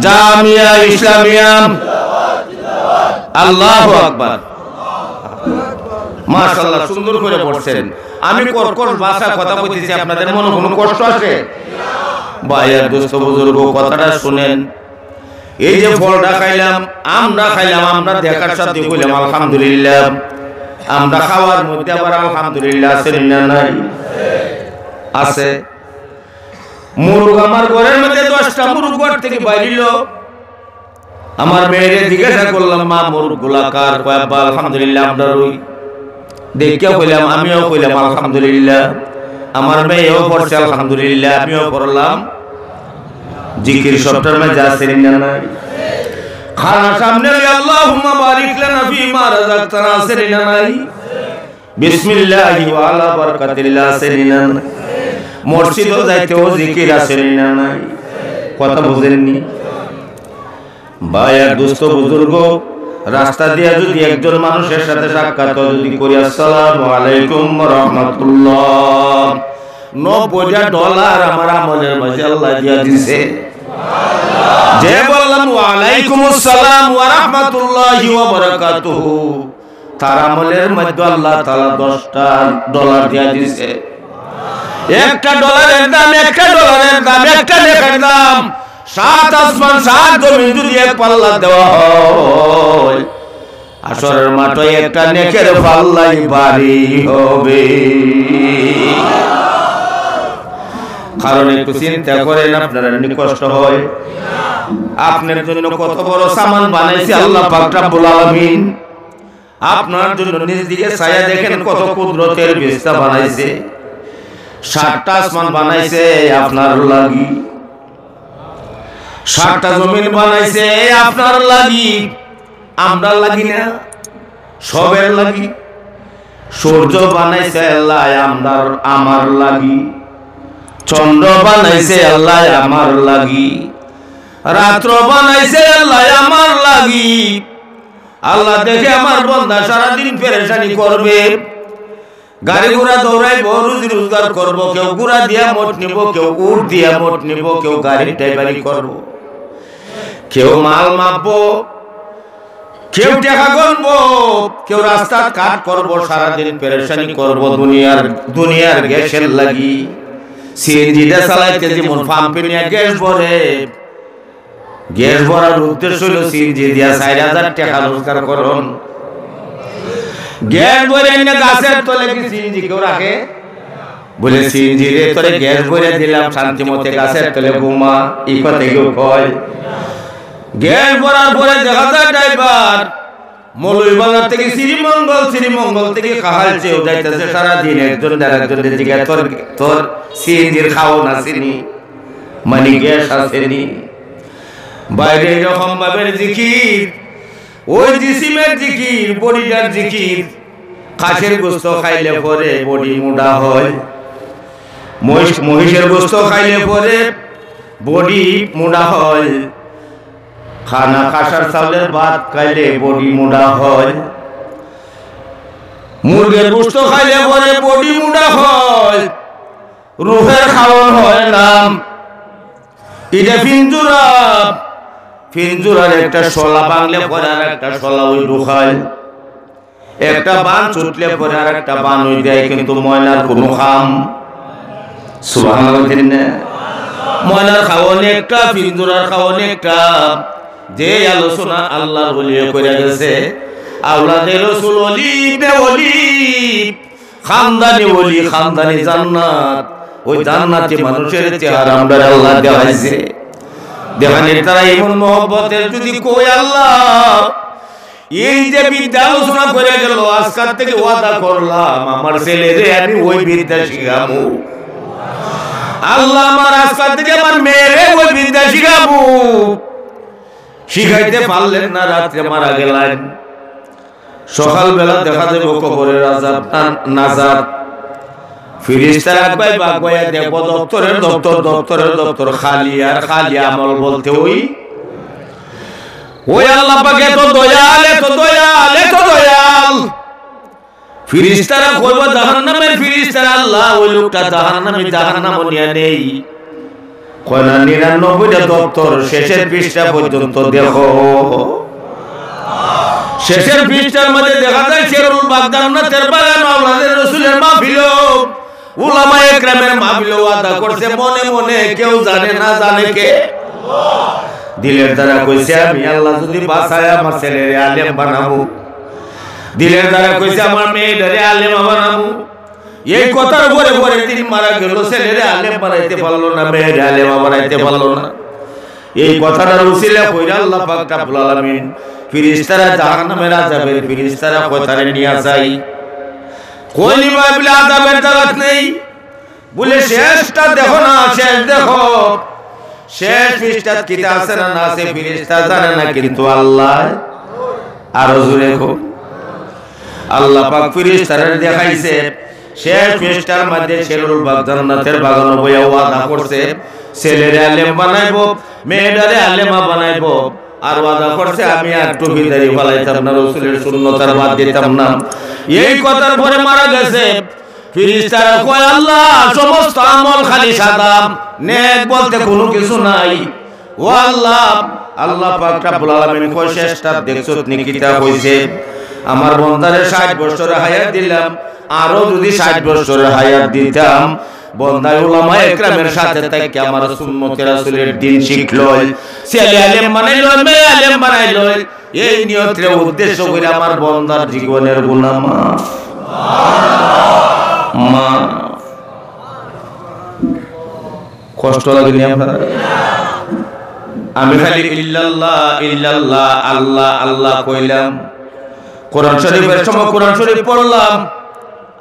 জামিয়া ইসলামিয়া। আল্লাহু আকবার, মাশাআল্লাহ, সুন্দর করে পড়ছেন। আমি কর্কশ ভাষা কথা বলতেছি, আপনাদের মনে কোনো কষ্ট আছে? ভাইয়া দোস্ত বুজুর্গ, কথাটা শুনেন। এই যে ফলটা খাইলাম, আমরা খাইলাম, আমরা দেখার সাথে কইলাম আলহামদুলিল্লাহ। আমরা খাওয়ার মধ্যে আবার আলহামদুলিল্লাহ আছে না নাই? আছে। মুরগ আমার ঘরের মধ্যে 10টা মুরগ ঘর থেকে বাইরিল। আমার মেয়েরে জিজ্ঞাসা করলাম, মা মুরগ গুলা কার? আব্বা আলহামদুলিল্লাহ আমরা রই। দেখে কইলাম, আমিও কইলাম আলহামদুলিল্লাহ। আমার মেয়েও পড়ছে আলহামদুলিল্লাহ, আমিও পড়লাম। জিকির সবটার মধ্যে আছে না নাই? খানা সামনে আল্লাহুম্মা বারিক লানা ফিমা রাযাকতানা আছে না নাই? বিসমিল্লাহি ওয়া আলা বারাকাতিল্লাহ আছে না নাই? মসজিদও যাইতেও জিকির আছে না নাই? কথা বুঝেননি? ভাই আর দোস্ত বুজুর্গ, রাস্তা দিয়ে যদি একজন মানুষের সাথে সাক্ষাৎ যদি করি, আসসালামু আলাইকুম ওয়া রাহমাতুল্লাহ, $90 আমার আমলের মাঝে আল্লাহ দিয়া দিয়েছে। যে বললাম ওয়া আলাইকুমুস সালাম ওয়া রাহমাতুল্লাহি ওয়া বারাকাতুহু, তার আমলের মধ্যে আল্লাহ তাআলা $10 দিয়া দিয়েছে। একটা ডলারের দাম, একটা ডলারের দাম, একটা নেকের দাম 7 আসমান 7 জমিন যদি এক পাল্লা দেওয়া হয়, আসরের মাঠে একটা নেকের পাল্লাই ভারী হবে। কারণ একটু চিন্তা করেন, আপনারা কষ্ট হয়। আপনার জন্য কত বড় সামান বানাইছে আল্লাহ পাক রব্বুল আলামিন। আপনার জন্য নিজ দিকে ছায়া দেখেন, কত কুদরতের বিস্তা বানাইছে। 7টা আসমান বানাইছে আপনার লাগি, 7টা জমিন বানাইছে আপনার লাগি, আমরা লাগি না, সবের লাগি। সূর্য বানাইছে আল্লাহ আমার লাগি, চন্দ্র বানাইছে আল্লাহ আমার লাগি, রাত্র বানাইছে আল্লাহ আমার লাগি। আল্লাহ দেখে আমার বান্দা সারাদিন পেরেশানি করবে, গাড়ি ঘোড়া দৌড়াইব, রুজি রোজগার করব, কেউ ঘোড়া দিয়া মোট নিব, কেউ উট দিয়া মোট নিব, কেউ গাড়ি ড্রাইভারি করব, কেউ মাল মাপবো, কেউ টাকা গণবো, কেউ রাস্তা কাট করব, সারাদিন পেরেশানি করব দুনিয়ার গ্যাসের লাগি। সিএনজিটা চালাইতে যেমন পাম্পে নিয়ে গ্যাস ভরে, গ্যাস ভরার উদ্দেশ্য হলো সিএনজি দিয়া 4000 টাকা রোজগার করুন। গ্যাস ভরে এনে গাছের তলে কি সিএনজি কেউ রাখে? বলে সিএনজি রে তোরে গ্যাস ভরে দিলাম, শান্তি মতে গাছের তলে ঘুমা, এই কথা কেউ কয়? গ্যাস ভরার পরে দেখা যায় ড্রাইভার মৌলভীবাজার থেকে শ্রীমঙ্গল থেকে কাহালচেও যাইতেছে, সারাদিন একজন আরেকজনের জিজ্ঞাস, তোর সিএনজির খাওন আসেনি, মানে গ্যাস আসেনি? বাইরে এরকম ভাবে জিকির, ওই জিসিমের জিকির, বডিটার জিকির। খাসের গোস্ত খাইলে পরে বডি মোটা হয়, মহিষের গোস্ত খাইলে পরে বডি মোটা হয়, খানা খাসার চাউলের ভাত খাইলে বডি মোটা হয়, মুরগের গোস্ত খাইলে পরে বডি মোটা হয়, রুহের খাওয়ান হয় না। এটা পিঞ্জুরার একটা শলা বাংলে পরে আর একটা শলা ওই ঢুকায়, একটা বান ছুটলে পরে আর একটা বান ওই দেয়, কিন্তু ময়নার কোনো খাম। সুবহানাল্লাহ। ময়নার খাওয়ান একটা, পিঞ্জুরার খাওয়ান একটা। যে আলোচনা আল্লাহর ওলি করে গেছে, আওলাদে রাসূল ওলি বে ওলি, খানদানি ওলি, খানদানি জান্নাত। ওই জান্নাতি মানুষের চেহারা আমরা আল্লাহ দেখাইছে। দেখানের তারা এমন মহব্বতের যদি কই আল্লাহ এই যে বিদ্যা আলোচনা করে গেল, আজকাল থেকে ওয়াদা করলাম আমার ছেলেরে আমি ওই বিদ্যা শিখাবো। আল্লাহ আমার আজকাল থেকে আমার মেয়েরে ওই বিদ্যা শিখাবো। শিখাইতে পারলেন না, রাত্রে মারা গেলেন। সকালবেলা দেখা যাবে কবরের আযাব নাজাত। ফেরেশতারা একবার বাগবায়া দেখবো দপ্তরের দপ্তর খালি, আর খালি আমল বলতে ওই আল্লাহ পাক এত দয়াল, এত দয়াল, এত দয়াল। ফেরেশতারা কইব জাহান্নামের ফেরেশতারা, আল্লাহ ওই লোকটা জাহান্নাম নিয়ে নেই। কয় না 99টা দপ্তর শেষের পৃষ্ঠা পর্যন্ত দেখো। শেষের পৃষ্ঠার মধ্যে দেখা যায় শেরুল বাগ জান্নাতের বাগান, আওলাদের রাসূলের মাহফিল, উলামায়ে কেরামের মাহফিল ওয়াদা করছে মনে মনে, কেউ জানে না, জানে কে? দিলের দ্বারা কইছে আমি আল্লাহ যদি বাঁচায় আমার ছেলেরে আলেম বানাবো। দিলের দ্বারা কইছে আমার মেয়েটারে আলেম বানাবো। এই কথার পরে পরে দিন মারা গেল, ছেলেরে আলেম বানাইতে পারলো না, মেয়েরে আলেম বানাইতে পারলো না। এই কথাটার উসিলা কইরা আল্লাহ পাক রব্বুল আলামিন ফেরেশতারা জাহান্নামের আযাবের ফেরেশতারা কথারে নিয়ে যায়। কইলি বলে আযাবের জায়গা নেই, বলে শেষটা দেখো না, শেষ দেখো। শেষ পৃষ্ঠা কিতা আছে না আছে ফেরেশতা জানে না, কিন্তু আল্লাহ আরো জোরে কো। আল্লাহ পাক ফেরেশতারা দেখাইছে শেষ পৃষ্ঠার মধ্যে শেরুল বাগ জান্নাতের বাগান বইয়া ওয়াদা করছে ছেলেরে আলেম বানাইবো, মেয়েটারে আলেমা বানাইবো। আর ওয়াদা করছে আমি একটু বিদারি ফলাইতাম না, রাসূলের সুন্নতার বাদ দিতাম না। এই কথার পরে মারা গেছে। ফেরেশতারা কয় আল্লাহ সমস্ত আমল খালি সাদা, নেক বলতে কোনো কিছু নাই। ও আল্লাহ, আল্লাহ পাক রব্বুল আলামিন কয় শেষটা দেখছো নি কিতা কইছে, আমার বান্দারে 60 বছরের হায়াত দিলাম, আরো যদি 60 বছরের হায়াত দিতাম বন্দায় উলামায়ে কেরামের সাথে থেকে আমার সুন্নতে রাসূলের দ্বীন শিখলো, ছেলে আলেম বানাইলো, মেয়ে আলেম বানাইলো। এই নিয়তের উদ্দেশ্য করে আমার বন্দার জীবনের গুনাহ মা কষ্ট লাগেনি আপনার? আমি খালি ইল্লাল্লাহ ইল্লাল্লাহ আল্লাহ আল্লাহ কইলাম। কোরআন শরীফের সময় কোরআন শরীফ পড়লাম,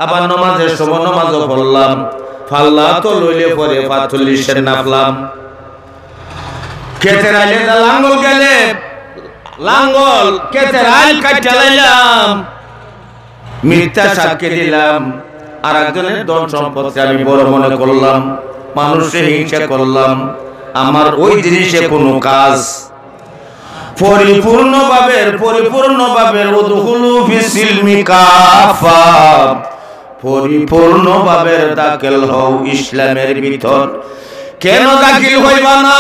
আবার নামাজের সময় নামাজও পড়লাম। ফাল্লা তো লইলে পরে 45 নাফলাম। ক্ষেতের আইলে লাঙ্গল গেলে লাঙ্গল ক্ষেতের আইল কাটতে লাইলাম, মিথ্যা সাক্ষী দিলাম। আর একজনের ধন সম্পদকে আমি বড় মনে করলাম, মানুষের হিংসা করলাম। আমার ওই জিনিসে কোনো কাজ পরিপূর্ণভাবে উদখুলু ফিস-সিলমি কাফা, পরিপূর্ণভাবে দাখিল হও ইসলামের ভিতর। কেন দাখিল হইবা না?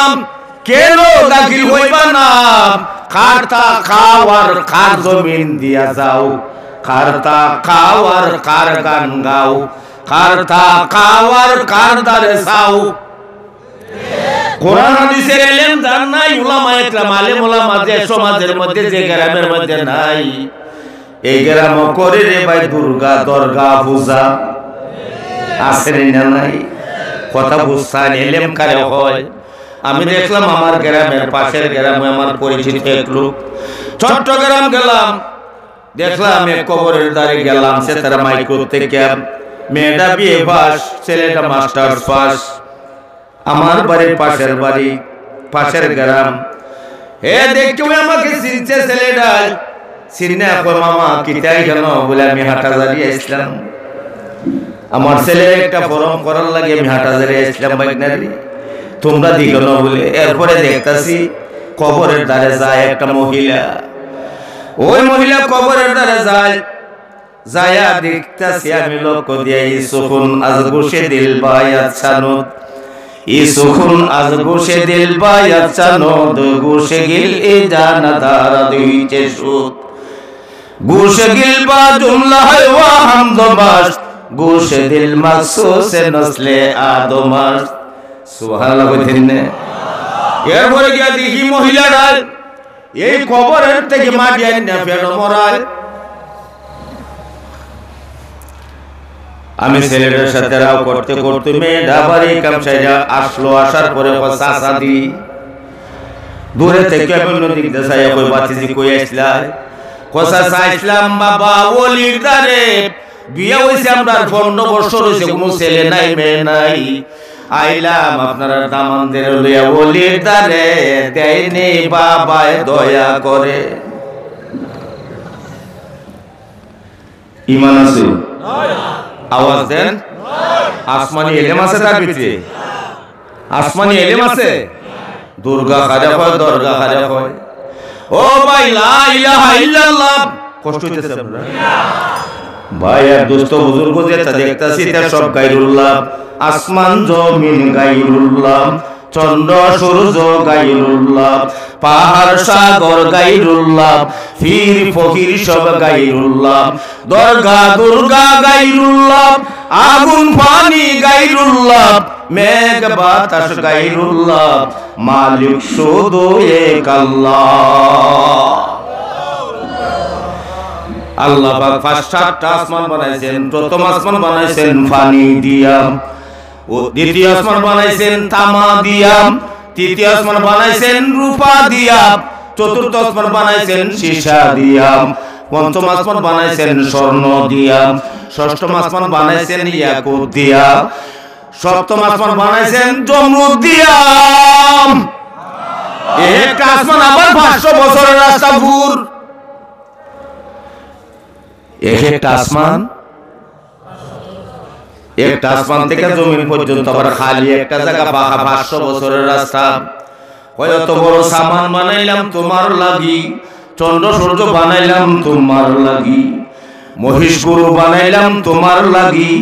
কেন দাখিল হইবা না? কারতা খাওয়ার কার জমিন দিয়া যাও, কারতা খাওয়ার কার গান গাও, কারতা খাওয়ার কার দারে যাও। কোরআন হাদিসের ইলম জান নাই, উলামায়ে কেরাম আলেম উলামা যে সমাজের মধ্যে যে গ্রামের মধ্যে নাই, এই গ্রাম করে রে ভাই দুর্গা দরগা পূজা আছে না নাই? কথা বুঝছেন? ইলম কারে হয়। আমি দেখলাম আমার গ্রামের পাশের গ্রামে আমার পরিচিত এক লোক, চট্টগ্রাম গেলাম, দেখলাম এক কবরের ধারে গেলাম, সে তারা মাইক্রো থেকে মেয়েটা বিয়ে পাস, ছেলেটা মাস্টার্স পাস। আমার বাড়ির পাশের গ্রাম। হে দেখছো আমাকে চিনছে ছেলেটা, চিনে কয় মামা কিতাই কেন? বলে আমি হাটহাজারী আসলাম, আমার ছেলে একটা ফরম করার লাগে আমি হাটহাজারী আসলাম বাইকনারি, তোমরা দিকে না বলে। এরপরে দেখতাছি কবরের ধারে যায় একটা মহিলা। ওই মহিলা কবরের ধারে যায়, যায়া দেখতাছি আমি লক্ষ্য দিয়ে ইসুকুন আজ গোশে দিল বায়াত সানুদ, ইসুকুন আজ গোশে দিল বায়াত সানুদ, গোশে গিল এ জানা দারা দুইতে সুদ, গোশে গিল বা জুমলা হয় ওয়া হামদবাস, গোশে দিল মাকসুসে নসলে আদমাস। সুবহানাল্লাহ কইতেন না? এরপরে গিয়া দেখি মহিলারা এই কবরের থেকে মাটি আইনা ফের মরায়। আমি ছেলেটার সাথে রাও করতে করতে মেয়েটা বাড়ি কামসাইয়া আসলো, আসার পরে চাচা দি দূরে থেকে আমি নদীর দেশাইয়া কই বাতিজি কই আসলা, কথা চাইছিলাম বাবা ওলির দারে বিয়ে হইছে, আমরা 15 বছর হইছে, কোনো ছেলে নাই মেয়ে নাই, আইলাম আপনারা দামানদের লইয়া ওলির দারে, দেয়নি বাবায় দয়া করে। ঈমান আছে? আওয়াজ দেন। আসমানি এলেম আছে তার ভিতরে? আসমানি এলেম আছে? দুর্গা খাজা হয়, দরগা খাজা হয়। ও ভাই লা ইলাহা ইল্লাল্লাহ, কষ্ট হইতেছে আপনার ভাই? আর দোস্ত বুজুর্গ যেটা দেখতাছি তা সব গায়রুল্লাহ। আসমান জমিন গায়রুল্লাহ, চন্দ্র সূর্য গায়রুল্লাহ, পাহাড় সাগর গায়রুল্লাহ, পীর ফকির সব গায়রুল্লাহ, দরগা দুর্গা গায়রুল্লাহ, আগুন পানি গায়রুল্লাহ, মেঘ বাতাস গায়রুল্লাহ, মালিক শুধু এক আল্লাহ। আল্লাহ পাক 5-7টা আসমান বানাইছেন। প্রথম আসমান বানাইছেন পানি দিয়া, ও দ্বিতীয় আসমান বানাইছেন তামা দিয়া, তৃতীয় আসমান বানাইছেন রূপা দিয়া, চতুর্থ আসমান বানাইছেন সীসা দিয়া, পঞ্চম আসমান বানাইছেন স্বর্ণ দিয়া, ষষ্ঠম আসমান বানাইছেন ইয়াকুত দিয়া, সপ্তম আসমান বানাইছেন জমরুদ দিয়া। এক আসমান আবার 500 বছরের রাস্তা ঘুর। একটা আসমান, একটা আসমান থেকে জমিন পর্যন্ত আবার খালি একটা জায়গা, পাকা 500 বছরের রাস্তা। কত বড় সামান বানাইলাম তোমার লাগি, চন্দ্র সূর্য বানাইলাম তোমার লাগি, মহিষ গরু বানাইলাম তোমার লাগি,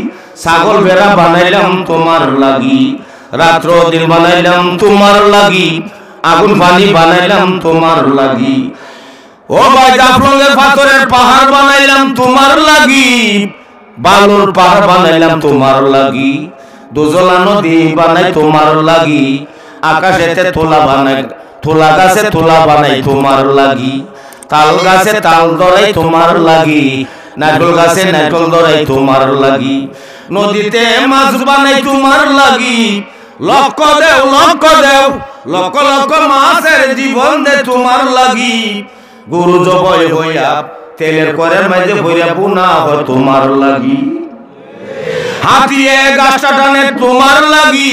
ছাগল ভেড়া বানাইলাম তোমার লাগি, রাত্র দিন বানাইলাম তোমার লাগি, আগুন পানি বানাইলাম তোমার লাগি। ও ভাই জাফলংয়ের পাথরের পাহাড় বানাইলাম তোমার লাগি, বালুর পাহাড় বানাইলাম তোমার লাগি, দুজলা নদী বানাই তোমার লাগি, আকাশেতে তোলা বানাই, তোলা গাছে তোলা বানাই তোমার লাগি, তাল গাছে তাল ধরাই তোমার লাগি, নারকেল গাছে নারকেল ধরাই তোমার লাগি, নদীতে মাছ বানাই তোমার লাগি, লক্ষ দেও লক্ষ দেও, লক্ষ লক্ষ মাছের জীবন দে তোমার লাগি, গরু জবাই হইয়া তেলের করের মাঝে ভইরা বুনা হয় তোমার লাগি, হাতিয়ে গাছটা টানে তোমার লাগি,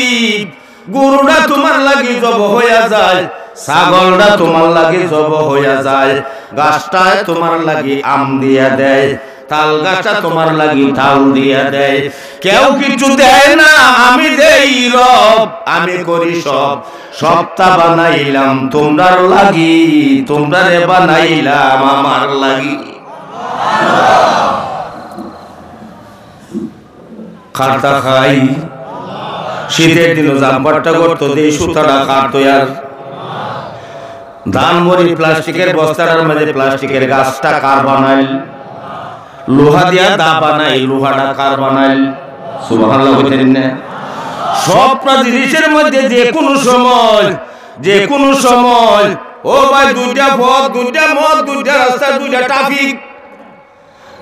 গরুটা তোমার লাগি জব হইয়া যায়, ছাগলটা তোমার লাগি জব হইয়া যায়, গাছটায় তোমার লাগি আম দিয়া দেয়, তাল গাছটা তোমার লাগি তাল দিয়া দেয়। কেউ কিছু দেয় না, আমি দেই রব, আমি করি সব, সবটা বানাইলাম তোমরার লাগি, তোমরারে বানাইলাম আমার লাগি। খাটা খাই শীতের দিন, জাম্পারটা করতো দেই সুতাটা কাটতো, আর ধান মরি প্লাস্টিকের বস্তার মধ্যে প্লাস্টিকের গাছটা কার বানাইল, লোহা দিয়া দা বানাই, লোহাটা কার বানাইল। সুবহানাল্লাহ বলেন না? সবটা জিনিসের মধ্যে যে কোনো সময়, যে কোনো সময়, ও ভাই দুইটা পথ, দুইটা মত, দুইটা রাস্তা, দুইটা ট্রাফিক,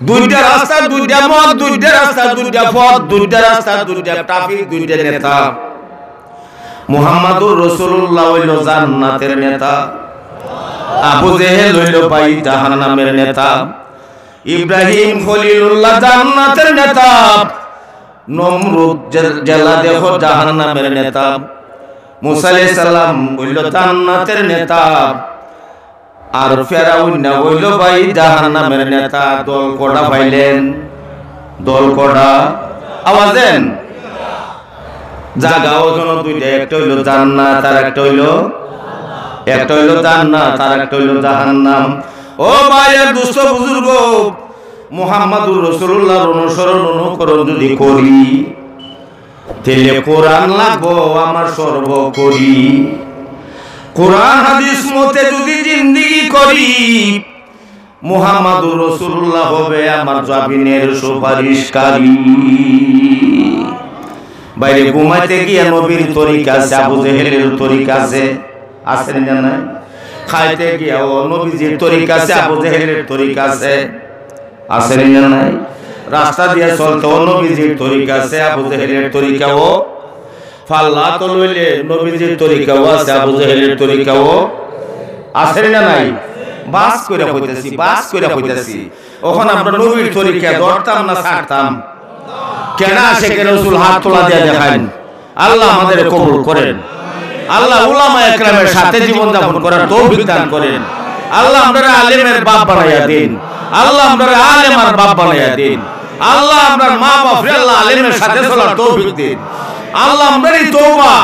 দুইটা রাস্তা, দুইটা মত, দুইটা রাস্তা, দুইটা পথ, দুইটা রাস্তা, দুইটা ট্রাফিক, দুইটা নেতা। মুহাম্মাদুর রাসূলুল্লাহ হইল জান্নাতের নেতা, আবু জেহেল হইল ভাই জাহান্নামের নেতা, ইব্রাহিম খলিলুল্লাহ জান্নাতের নেতা, নমরুদ জেলা দেখো জাহান্নামের নেতা, মুসা আলাইহিস সালাম হইল জান্নাতের নেতা, আর ফেরাউন হইল ভাই জাহান্নামের নেতা। দল কোডা পাইলেন? দল কোডা? আওয়াজ দেন। জায়গাও জন দুইটা, একটা হইল জান্নাত আর একটা হইল, একটা হইল জান্নাত আর একটা হইল জাহান্নাম। ও ভাইয়ের দুস্থ বুজুর্গ, মুহাম্মাদুর রাসূলুল্লাহর অনুসরণ অনুকরণ যদি করি, তাহলে কোরআন লাগবো আমার সর্বোপরি, কোরআন হাদিস মতে যদি জিন্দেগি করি, মুহাম্মাদুর রাসূলুল্লাহ হবে আমার জাবিনের সুপারিশকারী। বাইরে ঘুমাইতে গিয়ে নবীর তরিকা আছে, আবু জেহেলের তরিকা আছে, আছে না নাই? খাইতে গিয়াও নবীজির তরিকা আছে, আবু জেহেলের তরিকা আছে, আছে না নাই? রাস্তা দিয়ে চলতে নবীজির তরিকা আছে, আবু জেহেলের তরিকাও। ফাল্লা তো লইলে নবীজির তরিকাও আছে, আবু জেহেলের তরিকাও আছে না নাই? বাস করে কইতেছি, বাস করে কইতেছি। ওখানে আমরা নবীর তরিকা ধরতাম না ছাড়তাম? কেন আশিকে রাসূল হাত তোলা দিয়ে দেখান। আল্লাহ আমাদের কবুল করেন। আল্লাহ উলামা একরামের সাথে জীবন যাপন করার তৌফিক দান করেন। আল্লাহ আমরা আলেমের বাপ বানাইয়া দিন। আল্লাহ আমরা আলেমার বাপ বানাইয়া দিন। আল্লাহ আমরা মা বাপ আল্লাহ আলেমের সাথে চলার তৌফিক দিন। আল্লাহ আমরাই তওবা,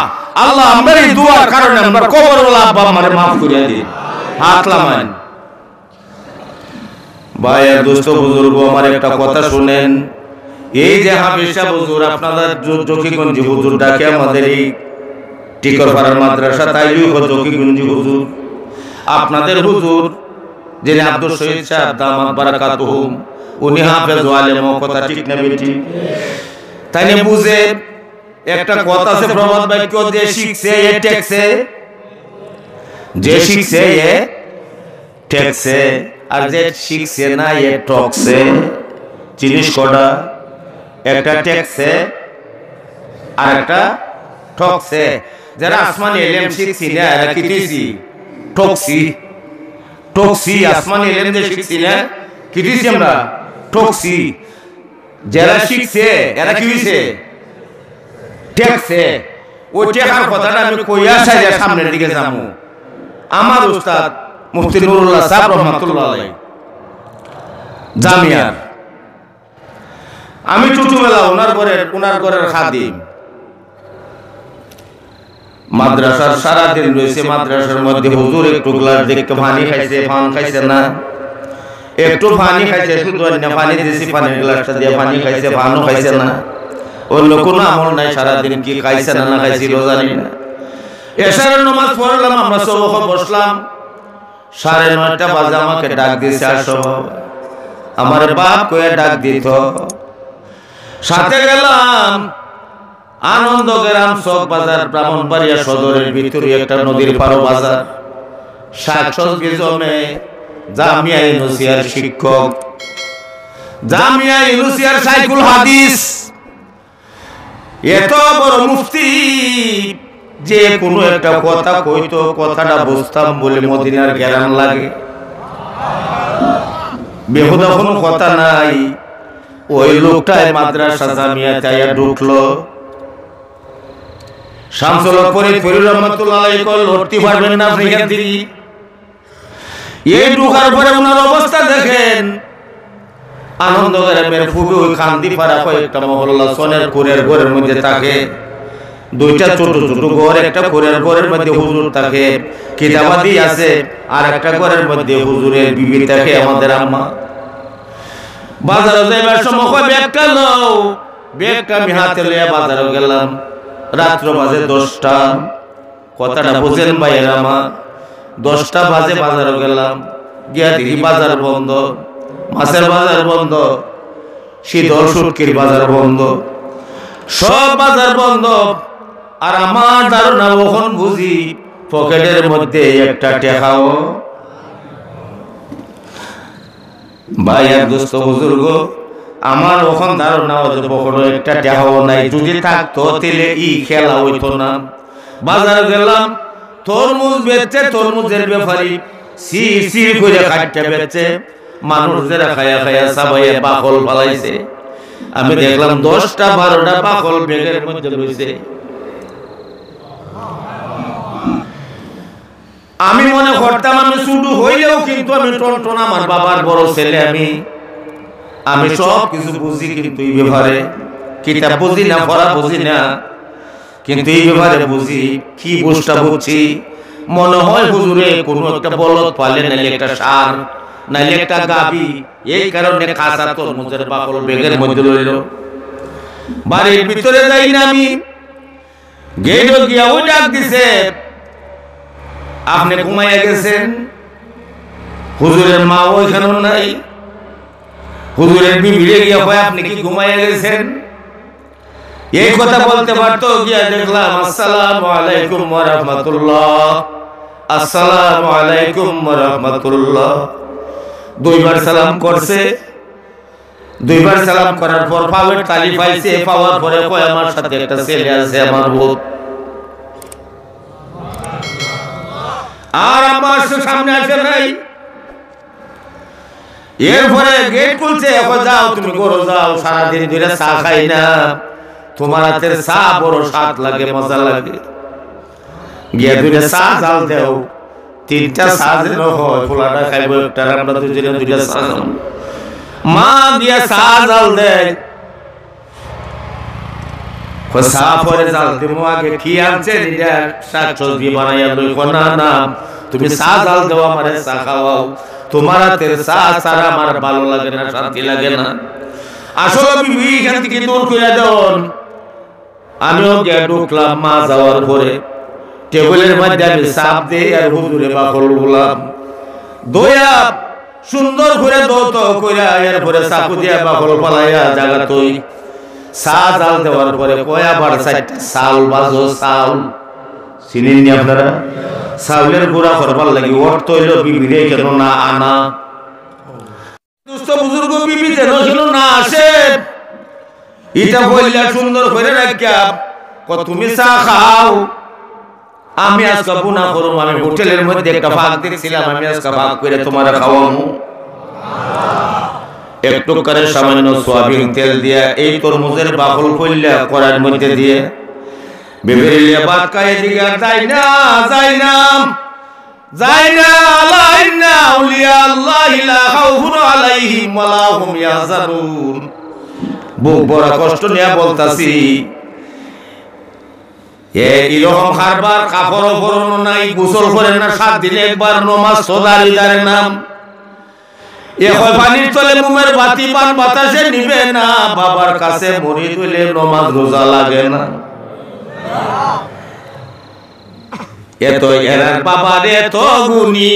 আল্লাহ আমরাই দুআর কারণে আমরা কবরওয়ালা আব্বা আমারে maaf করিয়া দিন। হাত লাগান। ভাইয়ের দোস্ত বুজুর্গ, আমার একটা কথা শুনেন। এই যে হাফেজা হুজুর আপনাদের জকিগঞ্জ হুজুর ডাকে আমাদের এই টিকরপাড়ার মাদ্রাসা তাইলিও জকিগঞ্জ হুজুর, আপনাদের হুজুর যিনি আব্দুল শহীদ সাহেব দামাত বারাকাতুহুম, উনি হাফেজ আলেম, কথা ঠিক না বেটি? তাই না? বুঝে একটা কথা আছে প্রবাদ বাক্য, যে শিখছে এ টেকছে, যে শিখছে এ টেকছে, আর যে শিখছে না এ টকছে। জিনিস কটা? একটা টেকছে আর একটা ঠকছে। যারা আসমানি এলেম শিখছি না এরা কি দিছি? ঠকছি। ঠকছি। আসমানি এলেম যে শিখছি না কি দিছি? আমরা ঠকছি। যারা শিখছে এরা কি হইছে? টেকছে। ওই টেকার কথাটা আমি কইয়া সাইয়া সামনের দিকে যাবো। আমার উস্তাদ মুফতি নুরুল্লাহ সাহেব রহমাতুল্লাহ আলাইহি জামিয়ার, আমি ছোটবেলা ওনার ঘরের খাদিম। মাদ্রাসার সারাদিন রয়েছে মাদ্রাসার মধ্যে। হুজুর একটু গ্লাস দেখে পানি খাইছে, পান খাইছে না, একটু পানি খাইছে, শুধু পানি দিয়েছি, পানির গ্লাসটা দিয়ে পানি খাইছে, পানও খাইছে না। অন্য কোনো আমল নাই, সারাদিন কি খাইছে না না খাইছিল জানি না। এশারের নামাজ পড়লাম, আমরা সব বসলাম। 9:30 বাজে আমাকে ডাক দিয়েছে, আসো। আমার বাপ কয়ে ডাক দিত, সাথে গেলাম। আনন্দ গ্রাম চক বাজার, ব্রাহ্মণবাড়িয়া সদরের ভিতরে একটা নদীর পাড় বাজার। শাকসবজি জমে। জামিয়া ইউনুসিয়ার শিক্ষক, জামিয়া ইউনুসিয়ার সাইকুল হাদিস, এত বড় মুফতি, যে কোনো একটা কথা কইতো, কথাটা বুঝতাম বলে মদিনার জ্ঞান লাগে। বেহুদা কোনো কথা নাই। ওই লোকটাই মাদ্রাসা জামিয়াতে আয়া ঢুকলো। শামসুল হক ফরিদপুরি রহমাতুল্লাহ আলাইহি কল, লড়তে পারবেন না আপনি এখান থেকে। এই ঢুকার পরে ওনার অবস্থা দেখেন। আনন্দ গ্রামের ফুবি ওই কান্দিপাড়া কয়েকটা মহল্লা সোনের কুরের ঘরের মধ্যে থাকে। দুইটা ছোট ছোট ঘর, একটা কুরের ঘরের মধ্যে হুজুর থাকে, কিতাবাদি আছে, আর একটা ঘরের মধ্যে হুজুরের বিবি থাকে, আমাদের আম্মা। বাজারে যাইবার সময় কয় ব্যাগটা লও। ব্যাগটা আমি হাতে লইয়া বাজারে গেলাম। রাত্র বাজে 10টা। কথাটা বুঝেন ভাইয়েরা আমার? 10টা বাজে বাজারে গেলাম, গিয়া দেখি বাজার বন্ধ, মাছের বাজার বন্ধ, শীতল শুটকির বাজার বন্ধ, সব বাজার বন্ধ। আর আমার ধারণা ওখন বুঝি পকেটের মধ্যে একটা টাকাও। ভাই আর দোস্ত বুজুর্গ, আমার ওখান ধারণা পকেটে একটা টাকাও নাই। যদি থাকতো তাহলে খেলা হইতো না। বাজারে গেলাম, তরমুজ বেচছে, তরমুজের ব্যাপারী সির সির করে কাটটা বেচছে। মানুষ যারা খায়া খায়া সাবাইয়া বাকল ফালাইছে। আমি দেখলাম 10টা 12টা বাকল ব্যাগের মধ্যে রয়েছে। আমি মনে করতাম আমি শুধু হইলেও কিন্তু আমি টনটন, আমার বাবার বড় ছেলে, আমি সব কিছু বুঝি, কিন্তু এই ব্যাপারে কিতাব বুঝি না, পড়া বুঝি না, কিন্তু এই ব্যাপারে বুঝি। কি বুঝটা বুঝছি, মনে হয় হুজুরে কোনো একটা বলদ পালে, নাইলে একটা ষাঁড়, নাইলে একটা গাভী। এই কারণে কাঁচা তরমুজের বাকল ব্যাগের মধ্যে রইল। বাড়ির ভিতরে যাই না আমি, গেটও গিয়া ওই ডাক দিছে, আপনি ঘুমাইয়া গেছেন। হুজুরের মা ওইখানেও নাই। হুজুরের বিবিরে গিয়া কয়, আপনি কি ঘুমাইয়া গেছেন? এই কথা বলতে পারতো, গিয়া দেখলাম আসসালামু আলাইকুম ওয়া রাহমাতুল্লাহ। আসসালামু আলাইকুম ওয়া রাহমাতুল্লাহ। দুইবার সালাম করছে, দুইবার সালাম করার পর পাওয়ার তালি পাইছে, পাওয়ার পরে কয় আমার সাথে একটা ছেলে আছে আমার বোন। আর আমার সামনে আসে নাই। এরপরে গেট খুলছে, এখন যাও তুমি করো যাও, সারাদিন ধরে চা খাই না, তোমার হাতের চা বড় স্বাদ লাগে, মজা লাগে, গিয়ে দুইটা চা জাল দেও, তিনটা চা যেন হয়, পোলাটা খাইব একটা, আমরা দুজনে দুইটা চা খাবো। মা দিয়া চা জাল দেয়, চা পরে জাল দিব, আগে কি আনছে এটা শাক সবজি বানাইয়া লই, না না তুমি চা জাল দেও, আমারে চা খাওয়াও, তোমার হাতের চা ছাড়া আমার ভালো লাগে না, শান্তি লাগে না। আসলে বিবি এখান থেকে দূর করে দেন। আমিও গিয়ে ঢুকলাম, মা যাওয়ার পরে টেবিলের মধ্যে আমি চাপ দিই আর হুজুরে বাকল বললাম, দইয়া সুন্দর করে দৌত কইরা এরপরে চাকু দিয়া বাকল পালাইয়া জায়গা তুই চা জাল দেওয়ার পরে কয়া বার চারটা চাউল বাজো, চাউল চিনেন নি আপনারা? চাউলের গুঁড়া করবার লাগি ওর তৈল বিবিরে কেন না আনা, দুস্থ বুজুর্গ বিবি যেন কেন না আসে, এটা বললা সুন্দর করে রাখিয়া তুমি চা খাও, আমি আজকে গুনাহ করব, আমি হোটেলের মধ্যে একটা ভাগ দেখছিলাম, আমি আজকে ভাগ করে তোমার খাওয়াবো। একটু করে সামান্য সয়াবিন তেল দিয়া এই তরমুজের বাকল কইলা কড়াইয়ের মধ্যে দিয়ে বিবিরে ভাত খাই দিগা যাই না, যাই না, যাই না, আলাইনা আউলিয়া আল্লাহ লা খাউফুন আলাইহিম ওয়া লা হুম ইয়াহজানুন। বুক বড় কষ্ট নিয়ে বলতাছি, এরকম খারবার কাপড় পরনো নাই, গোসল করেন না, 7 দিনে একবার নমাজ সদারি দাঁড়ে নাম, এখন পানির তলে মুমের বাতি পান বাতাসে নিবে না, বাবার কাছে মুরিদ হইলে নমাজ রোজা লাগে না। এত এরার বাবার এত গুণী,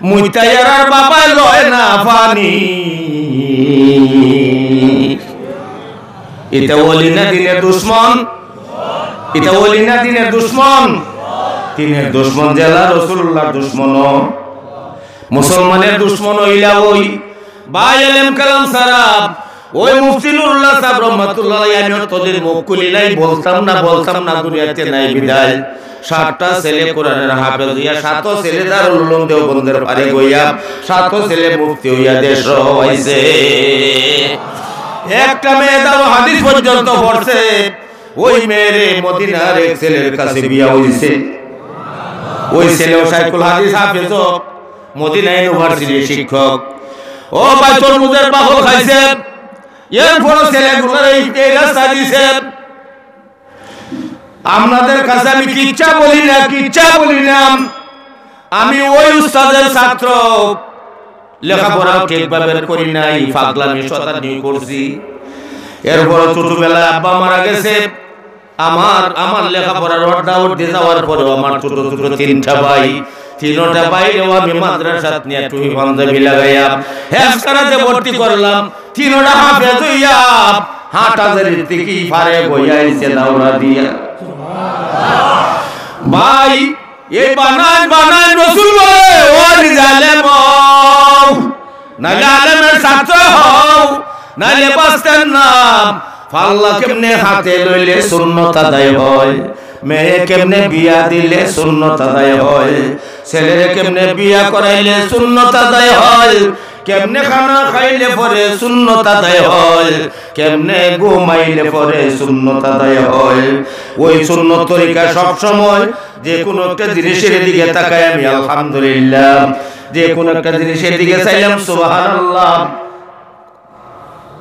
মুইতা এরার বাবা লয় না পানি, এটা ওলি না দিনের দুশ্মন, এটা ওলি না দিনের দুশ্মন, দিনের দুশ্মন জেলা রাসূলুল্লাহর দুশ্মন, মুসলমানের দুশ্মন হইলা ওই ভাই এলেম কালাম সারা ওই মুফতি নুরুল্লাহ সাহেব রহমাতুল্লাহ আলাইহি। আমি তোদের মুখ খুলি নাই, বলতাম না দুনিয়াতে নাই বিদায়। 7টা ছেলে কোরআনের হাফেজ হইয়া, 7 ছেলে দারুল উলুম দেওবন্দের পারে গইয়া, 7 ছেলে মুফতি হইয়া দেশ হইছে। একটা মেয়ে দারুল হাদিস পর্যন্ত পড়ছে, ওই মেয়েরে মদিনার এক ছেলের কাছে বিয়া হইছে। ওই ছেলেও শাইখুল হাদিস হাফেজ, মদিনা ইউনিভার্সিটির শিক্ষক। ও ভাই তরমুজের বাকল খাইছে, এরপর ছেলেগুলোর এই রাস্তা দিছে। আপনাদের কাছে আমি কিচ্ছা বলি না, আমি ওই উস্তাদের ছাত্র, লেখাপড়াও ঠিকভাবে করি নাই, পাগলামি শয়তানি করছি। এরপর ছোটবেলায় আব্বা মারা গেছে, আমার লেখাপড়ার অর্ডার দিয়ে যাওয়ার পরেও আমার ছোট 3টা ভাই, 3টা বাইরেও আমি মাদ্রাসাত নিয়ে টুপি পাঞ্জাবি লাগাইয়া হেফজখানাতে ভর্তি করলাম। 3টা হাফেজ হইয়া হাটাজারির থেকে পারে বইয়া আইছে দাওরা দিয়া। ভাই এই বানান রাসূল বলে, ও রিজালে মও, নালে আলেমের ছাত্র হও, নালে বাঁচতেন না। পাল্লা কেমনে হাতে লইলে সুন্নত আদায় হয়, মেয়ে কেমনে বিয়া দিলে সুন্নত আদায় হয়, ছেলেরে কেমনে বিয়া করাইলে সুন্নত আদায় হয়, কেমনে খানা খাইলে পরে সুন্নত আদায় হয়, কেমনে ঘুমাইলে পরে সুন্নত আদায় হয়। ওই সুন্নত তরিকা সব সময় যে কোনো একটা জিনিসের দিকে তাকাই আমি আলহামদুলিল্লাহ, যে কোনো একটা জিনিসের দিকে চাইলাম সুবহানাল্লাহ।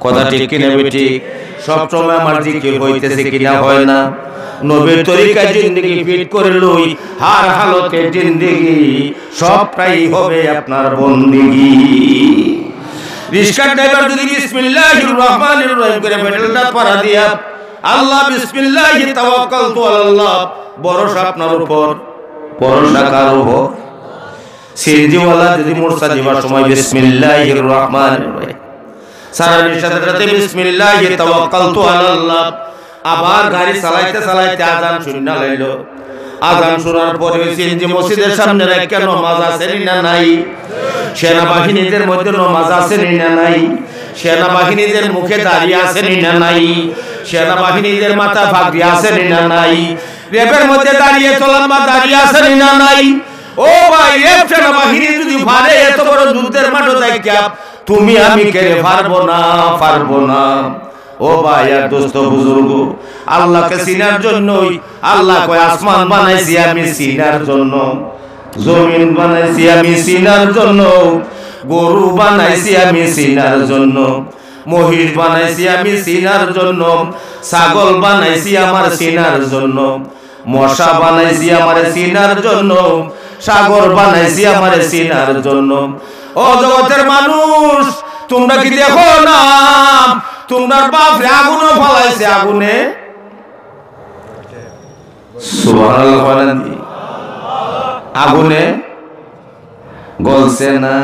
কথা ঠিক কিনা ঠিক? সব সময় আমার জিকির হইতেছে কিনা হয় না? নবীর তরিকায় জিন্দেগি ফিট করে লই, হার হালতে জিন্দেগি সবটাই হবে আপনার বন্দেগি। রিস্কার ড্রাইভার যদি বিসমিল্লাহির রহমানির রহিম করে পেডালটা পাড়া দিয়া আল্লাহ বিসমিল্লাহি তাওয়াক্কালতু আলাল্লাহ, ভরসা আপনার উপর, ভরসা কার উপর? সিনজিওয়ালা যদি মুরসা দিবার সময় বিসমিল্লাহির রহমানির রহিম সারানির সাথে বিসমিল্লাহি তাওয়াক্কালতু আলাল্লাহ, আবার গাড়ি চালাইতে আজান শুননা লাইলো, আযান শোনার পরে সিএনজি মসজিদের সামনে রেখে নামাজ আছে না নাই? সেনাবাহিনীদের মধ্যে নামাজ আছে না নাই? সেনাবাহিনীদের মুখে দাঁড়িয়ে আছে না নাই? সেনাবাহিনীদের মাথা পাগড়ি আছে না নাই? রেপের মধ্যে দাঁড়িয়ে চলাম্বা দাঁড়িয়ে আছে না নাই? ও ভাই, রেপ সেনাবাহিনী যদি পারে এত বড় যুদ্ধের মাঠে দেখা, তুমি আমি কে পারবো না? পারবো না। ও ভাই আর দোস্ত বুজুর্গ, আল্লাহকে চিনার জন্যই আল্লাহ কয় আসমান বানাইছি আমি চিনার জন্য, জমিন বানাইছি আমি চিনার জন্য, গরু বানাইছি আমি চিনার জন্য, মহিষ বানাইছি আমি চিনার জন্য, ছাগল বানাইছি আমার চিনার জন্য, মশা বানাইছি আমার চিনার জন্য, সাগর বানাইছি আমার চিনার জন্য। ও জগতের মানুষ, তোমরা কি দেখো না তোমার বাপ আগুনে ফলাইছে, আগুনে সুবহানাল্লাহ বলেন, আগুনে গলছে না।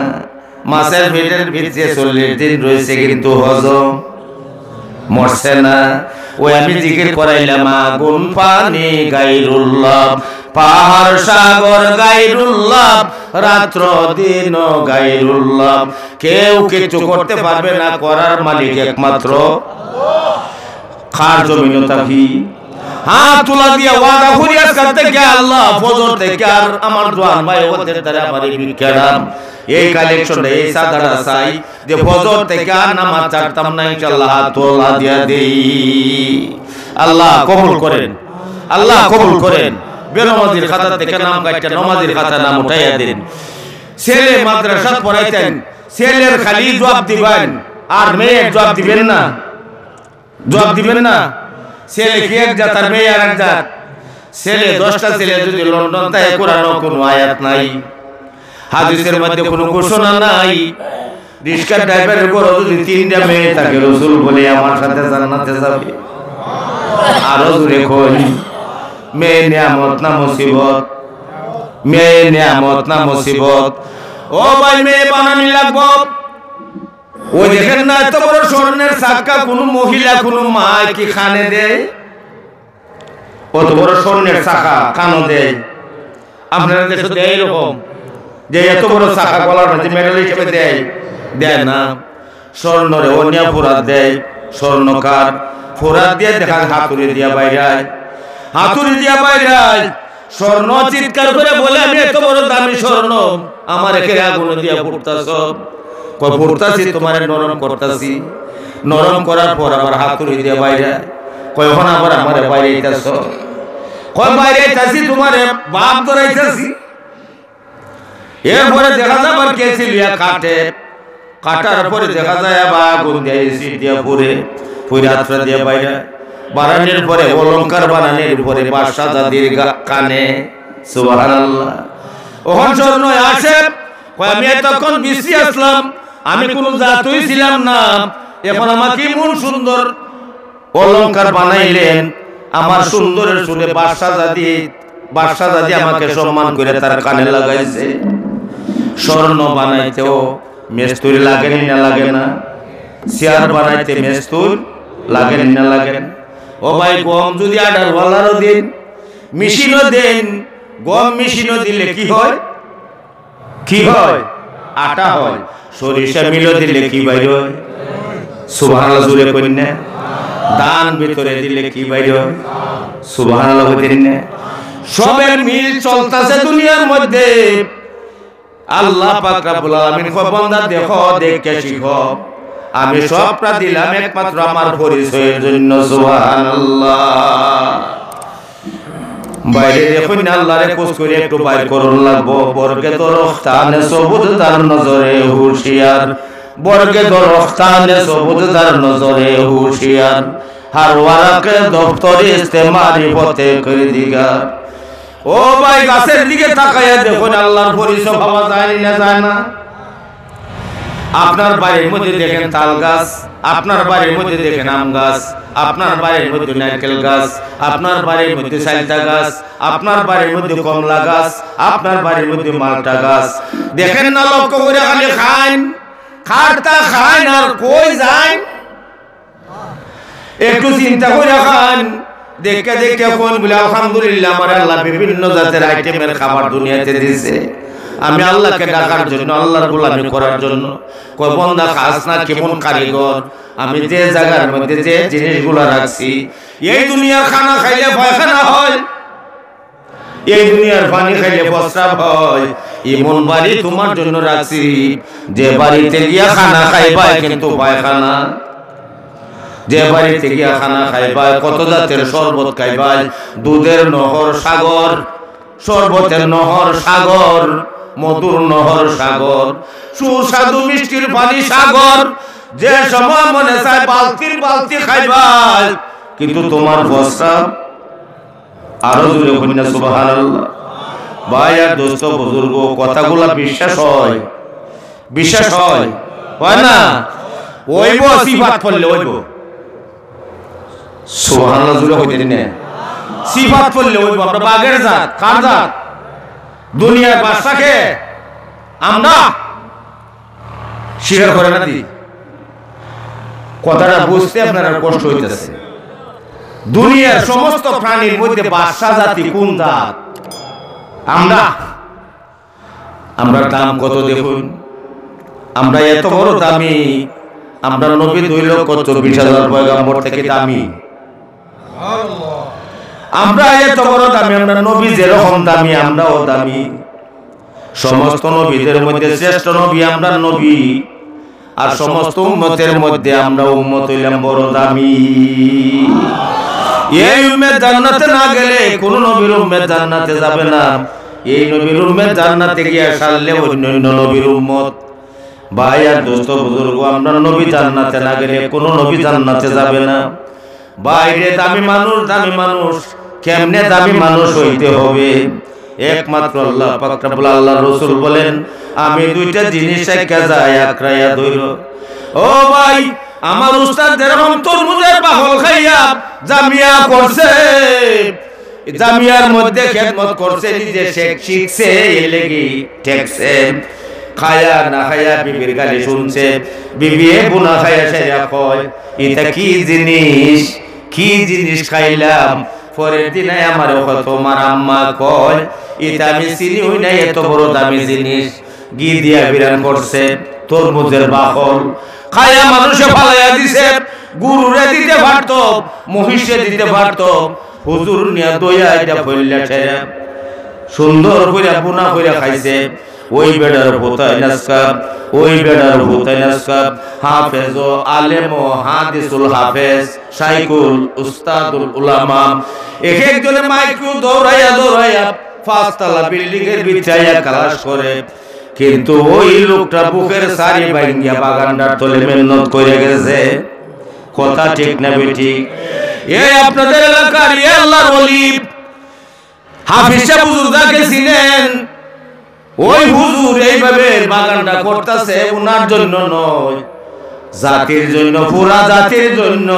মাছের পেটের ভিতরে 40 দিন রয়েছে কিন্তু হজম মরছে না। ওই আমি জিকির করাইলাম আগুন পানি গায়রুল্লাহ, পাহাড় সাগর গায়রুল্লাহ, রাত্র দিন গায়রুল্লাহ, কেউ কিছু করতে পারবে না, করার মালিক একমাত্র খার জমিন তাকি। হাত তুলা দিয়া ওয়াদা করি আজকে থেকে আল্লাহ ফজর থেকে আর আমার জওয়ান ভাই ওদের দ্বারা আমার বিকেরাম এই কালেকশনটা এই সাদাটা চাই যে ফজর থেকে আর নামাজ ছাড়তাম না ইনশাআল্লাহ। হাত তোলা দিয়া দেই, আল্লাহ কবুল করেন, আল্লাহ কবুল করেন। বেনামাজির খাতা থেকে নাম কাটটা নামাজির খাতা নাম উঠাইয়া দিন। ছেলে মাদ্রাসা পড়াইতেন, ছেলের খালি জবাব দিবেন আর মেয়ের জবাব দিবেন না, জবাব দিবেন না। ছেলে কি এক জাত আর মেয়ে আর এক জাত? ছেলে 10টা ছেলে যদি লন্ডন তাই কোরআনও কোনো আয়াত নাই, হাদিসের মধ্যে কোনো ঘোষণা নাই। রিক্সা ড্রাইভারের ঘরে যদি 3টা মেয়ে থাকে, রাসূল বলে আমার সাথে জান্নাতে যাবে। আরো জোরে কই, মেয়ে নিয়ামত না মুসিবত? মেয়ে নিয়ামত না মুসিবত? ও ভাই, মেয়ে বানানি লাগবো। ওই দেখেন না এত বড় স্বর্ণের চাকা কোন মহিলা কোন মা কি খানে দেয়? কত বড় স্বর্ণের চাকা কানো দেয়? আপনারা দেশে দেয় এরকম যে এত বড় চাকা গলার মধ্যে মেডেল হিসেবে দেয়? দেয় না। স্বর্ণরে অন্য ফোরাত দেয়, স্বর্ণকার ফোরাত দিয়ে দেখা হাতুড়ি দিয়া বাইরায়, হাতুড়ি দিয়া বাইরায়। স্বর্ণ চিৎকার করে বলে আমি এত বড় দামি স্বর্ণ, আমার একে আগুন দিয়া ফুটতাছ। কই ফুটতাছি তোমার নরম করতাছি, নরম করার পর আবার হাতুড়ি দিয়া বাইরে, কই এখন আবার আমারে বাইরে আইতাছ। কই বাইরে আইতাছি তোমারে বাপ ধরাইতাছি। এরপরে দেখা যায় আবার কেসি লিয়া কাটে, কাটার পরে দেখা যায় আবার আগুন দিয়া এসি দিয়া পুরে, পুরে হাতটা দিয়া বাইরে বানানোর পরে অলংকার বানানোর পরে বাদশা জাদির কানে। সুবহানাল্লাহ। ওখান স্বর্ণ আসে, আমি তখন বেশি আসলাম, আমি কোন জাতই ছিলাম না, এখন আমাকে এমন সুন্দর অলংকার বানাইলেন, আমার সুন্দরের সুরে বাদশা জাদি আমাকে সম্মান করে তার কানে লাগাইছে। স্বর্ণ বানাইতেও মেস্তুরি লাগেনি না লাগে না? চেয়ার বানাইতে মেস্তুর লাগেনি না লাগে না? ও ভাই, গম যদি আটার ওয়ালারও দিন, মেশিনও দেন, গম মেশিনও দিলে কি হয়? কি হয়? আটা হয়। সরিষা মিলও দিলে কি বাইর হয়? সুবহানাল্লাহ জুড়ে কইন না। দান ভিতরে দিলে কি বাইর হয়? সুবহানাল্লাহ কইতেন না। সবের মিল চলতেছে দুনিয়ার মধ্যে। আল্লাহ পাক রব্বুল আলামিন কয় বান্দা দেখো, দেখে শিখো, আমি সবটা দিলাম একমাত্র আমার পরিচয়ের জন্য। সুবহানাল্লাহ। বাইরে দেখুন আল্লাহরে কোস করে একটু বাইর করুন লাগবো। বর্গে দরখতানে সবুজ তার নজরে হুশিয়ার, বর্গে দরখতানে সবুজ তার নজরে হুশিয়ার, হার ওয়ারাকে দফতরে ইস্তেমারি পথে করে দিগার। ও ভাই, গাছের দিকে তাকায়া দেখুন আল্লাহর পরিচয় পাওয়া যায় না? যায় না? আপনার বাড়ির মধ্যে দেখেন তাল গাছ, আপনার বাড়ির মধ্যে দেখেন আম গাছ, আপনার বাড়ির মধ্যে নারকেল গাছ, আপনার বাড়ির মধ্যে সাইতা গাছ, আপনার বাড়ির মধ্যে কমলা গাছ, আপনার বাড়ির মধ্যে মালটা গাছ। দেখেন না লক্ষ্য করে খালি খান, খাটটা খান আর কই যায়? একটু চিন্তা করে খান। দেখে দেখে কোন বলে আলহামদুলিল্লাহ আমার আল্লাহ বিভিন্ন জাতের আইটেমের খাবার দুনিয়াতে দিয়েছে, আমি আল্লাহকে ডাকার জন্য, আল্লাহর গোলামি করার জন্য। কয় বান্দা খাস না, কেমন কারিগর, আমি যে জায়গার মধ্যে যে জিনিসগুলো রাখছি, এই দুনিয়ার খানা খাইলে পায়খানা হয়, এই দুনিয়ার পানি খাইলে প্রস্রাব হয়, এমন বাড়ি তোমার জন্য রাখছি যে বাড়িতে গিয়া খানা খাইবা কিন্তু পায়খানা, যে বাড়িতে গিয়া খানা খাইবা কত জাতের শরবত খাইবা, দুধের নহর সাগর, শরবতের নহর সাগর, মধুর নহর সাগর, সুস্বাদু মিষ্টির পানি সাগর, যে সময় মনে চায় বালতির বালতি খাইবা কিন্তু তোমার প্রস্রাব। আরো জোরে কন্যা সুবহানাল্লাহ। ভাই আর দোস্ত বুজুর্গ, কথাগুলা বিশ্বাস হয়? বিশ্বাস হয়? হয় না? ওইব সিফাত পড়লে ওইব, সুবহানাল্লাহ জোরে কইতেন না, সিফাত পড়লে ওইব। আমরা বাগের জাত, কার জাত? দুনিয়ার বাদশাকে আমরা স্বীকার করে না দি। কথাটা বুঝতে আপনার কষ্ট হইতেছে। দুনিয়ার সমস্ত প্রাণীর মধ্যে বাদশা জাতি কোন জাত? আমরা। আমরা দাম কত দেখুন, আমরা এত বড় দামি, আমরা নবী 2,24,000 পয়গম্বর থেকে দামি। আমরা এত বড় দামি, আমরা নবী যেরকম দামি আমরাও দামি। সমস্ত নবীদের মধ্যে শ্রেষ্ঠ নবী আমরা নবী, আর সমস্ত উম্মতের মধ্যে আমরা উম্মত হইলাম বড় দামি। এই উম্মত জান্নাতে না গেলে কোন নবীর উম্মত জান্নাতে যাবে না। এই নবীর উম্মত জান্নাতে গিয়ে সারলে অন্যান্য নবীর উম্মত। ভাই আর দোস্ত বুজুর্গ, আমরা নবী জান্নাতে না গেলে কোন নবী জান্নাতে যাবে না। বাইরে দামি মানুষ, দামি মানুষ কেমনে দামি মানুষ হইতে হবে? একমাত্র আল্লাহ পাক রব্বুল আল্লাহর রাসূল বলেন, আমি দুইটা জিনিস একা যায় আকরায়া ধইর। ও ভাই, আমার উস্তাদ যেরকম তরমুজের পাগল খাইয়া জামিয়া করছে, জামিয়ার মধ্যে খেদমত করছে, নিজে শেখ শিখছে, এই লাগি ঠেকছে। খায়া না খায়া বিবির গালি শুনছে, বিবি বুনা খায়া সেরা কয় এটা কি জিনিস, কি জিনিস খাইলাম। পরের দিনে আমার তোমার আম্মা কয় এটা আমি চিনি হই না, এত বড় দামি জিনিস। ঘি দিয়া বিরান করছে, তরমুজের বাকল খায়া মানুষে ফালাইয়া দিছে। গুরুরে দিতে পারত, মহিষে দিতে পারত, হুজুর নিয়া দইয়া এটা ফইলা ছেড়ে সুন্দর কইরা বুনা কইরা খাইছে। ওই বেড়ার ভূতাই নাসকাব, ওই বেড়ার ভূতাই নাসকাব, হাফেজ ও আলেম ও হাদিসুল হাফেজ, শাইখুল উস্তাদুল উলামা, এক একজনে মাইক্রো দৌড়াইয়া দৌড়াইয়া 5 তলা বিল্ডিং এর বিছাইয়া ক্লাস করে। কিন্তু ওই লোকটা বুকের সারি ভাঙ্গিয়া বাগানটার তলে মেহনত করে গেছে। কথা ঠিক না বেঠিক? এই আপনাদের এলাকার আল্লাহর ওলি হাফিজ সাহেব হুজুরদাকে চিনেন? ওই হুজুর এইভাবে বাগানটা করতেছে উনার জন্য নয়, জাতির জন্য, পুরা জাতির জন্য।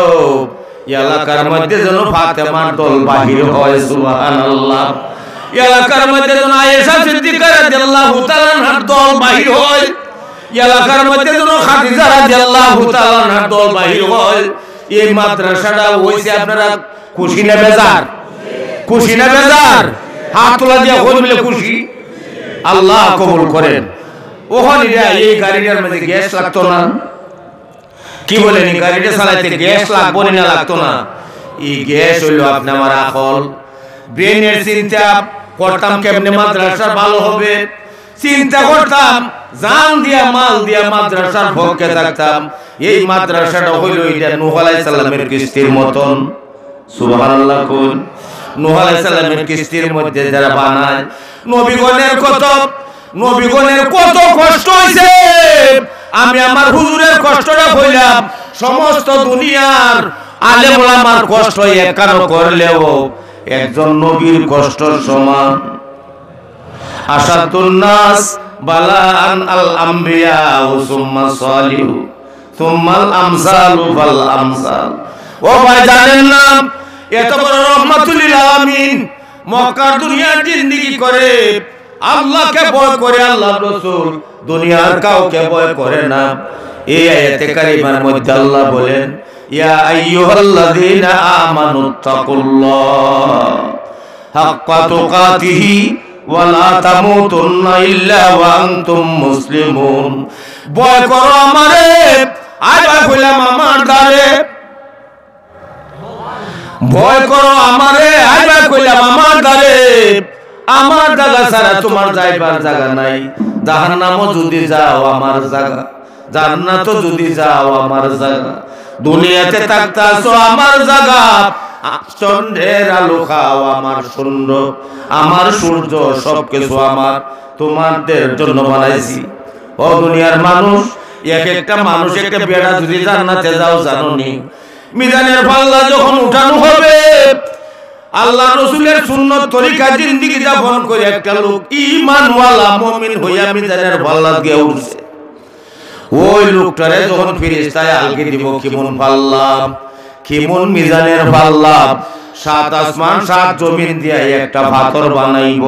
এলাকার মধ্যে যেন ফাতেমার দল বাহির হয়, সুবহানাল্লাহ। এলাকার মধ্যে যেন আয়েশা সিদ্দিকা রাদিয়াল্লাহু তাআলা আনহার দল বাহির হয়, এলাকার মধ্যে যেন খাদিজা রাদিয়াল্লাহু তাআলা আনহার দল বাহির হয়। এই মাদ্রাসাটা হইছে আপনারা খুশি না বেজার? খুশি না বেজার? হাত তোলা দিয়ে বললে খুশি। আল্লাহ কবুল করেন। ওখানে এই গাড়িটার মধ্যে গ্যাস লাগতো না? কি বলেন, এই গাড়িটা চালাইতে গ্যাস লাগবো না লাগতো না? এই গ্যাস হইলো আপনি আমার আকল। ব্রেনের চিন্তা করতাম কেমনে মাদ্রাসা ভালো হবে, চিন্তা করতাম, জান দিয়া মাল দিয়া মাদ্রাসার পক্ষে থাকতাম। এই মাদ্রাসাটা হইল এটা নূহ আলাইহিস সালামের কিস্তির মতন। সুবহানাল্লাহ কোন? নূহ আলাইহিস সালামের কিস্তির মধ্যে যারা বানায়, নবীগণের কত কষ্ট হইছে। আমি আমার হুজুরের কষ্টটা কইলাম, সমস্ত দুনিয়ার আলেম ওলামার কষ্ট একানো করলেও একজন নবীর কষ্টর সমান। আসাদুন নাস বালান আল আম্বিয়া সুম্মা সালিহু সুম্মাল আমসালু ফাল আমসাল। ও ভাই জানেন না, এত বড় রহমাতুল লিল আলামিন মক্কার দুনিয়ার জিন্দেগি করে, আল্লাহকে ভয় করে আল্লাহর রাসূল, দুনিয়ার কাউকে ভয় করে না। এই আয়াতে কারিমার মধ্যে আল্লাহ বলেন, ইয়া আইয়ুহাল্লাযীনা আমানুত্তাকুল্লাহ হাক্কা তুকাতিহি ওয়া লা তামুতুন্না ইল্লা ওয়া আনতুম মুসলিমুন। ভয় করো আমারে, আইবা কইলাম আমার দ্বারে। ভয় করো আমারে, আইবা কইলাম আমার দ্বারে। আমার জায়গা ছাড়া তোমার যাইবার জায়গা নাই। জাহান্নামও যদি যাও আমার জায়গা, জান্নাতও যদি যাও আমার জায়গা। দুনিয়াতে থাকতাছো আমার জায়গা, চন্দ্রের আলো খাও আমার সূর্য, আমার সূর্য সবকিছু আমার তোমাদের জন্য বানাইছি। ও দুনিয়ার মানুষ, এক একটা মানুষ একটা বেড়া যদি জান্নাতে যাও জানোনি, মিজানের পাল্লা যখন উঠানো হবে, আল্লাহ রাসূলের সুন্নাত তরিকা জিন্দেগি যাপন করে একটা লোক ঈমানওয়ালা মুমিন হইয়া মিজানের পাল্লা গিয়ে উঠছে, ওই লোকটারে যখন ফেরেশতায় আলকে দিব কেমন পাল্লা, কেমন মিজানের পাল্লা, সাত আসমান সাত জমিন দিয়া একটা পাথর বানাইব।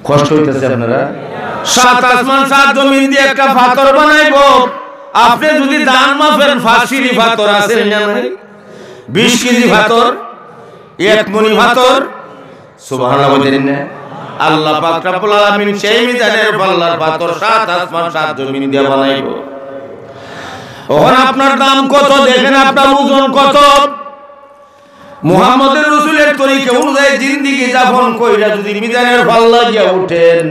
কষ্ট হইতেছে আপনারা? সাত আসমান সাত জমিন দিয়ে একটা পাথর বানাইব। আপনি যদি দান মাফের ফাঁসির পাথর আছে না, 20 কেজি পাথর, 1 মণ পাথর, সুবহানাল্লাহ বলেন না? আল্লাহ পাক রব্বুল আলামিন সেই মিজানের পাল্লার পাথর সাত আসমান সাত জমিন দিয়ে বানাইব। ওখানে আপনার দাম কত দেখেন, আপনার ওজন কত। মুহাম্মদের রাসূলের তরিকা অনুযায়ী জিন্দেগি যাপন কইরা যদি মিজানের পাল্লা গিয়া উঠেন,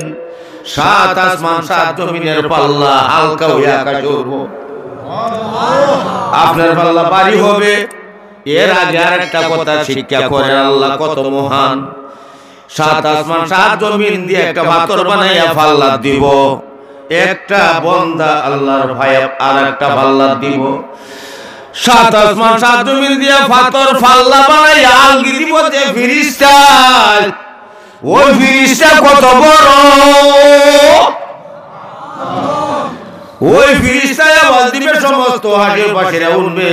সাত আসমান সাত জমিনের পাল্লা হালকা হয়ে আকাশে উঠবো, আপনার পাল্লা ভারী হবে। এর আগে আরেকটা কথা শিক্ষা করেন, আল্লাহ কত মহান। সাত আসমান সাত জমিন দিয়ে একটা পাথর বানাইয়া পাল্লা দিব, একটা বান্দা আল্লাহর ভয়ে আর একটা পাল্লা দিব। সাত আসমান সাত জমিন দিয়ে পাথর পাল্লা বানাইয়া আলগি দিব যে ফেরেশতা, ওই ফেরেশতা কত বড়, ওই ফেরেশতায় আওয়াজ দিবে, সমস্ত হাটের পাশেরা উঠবে,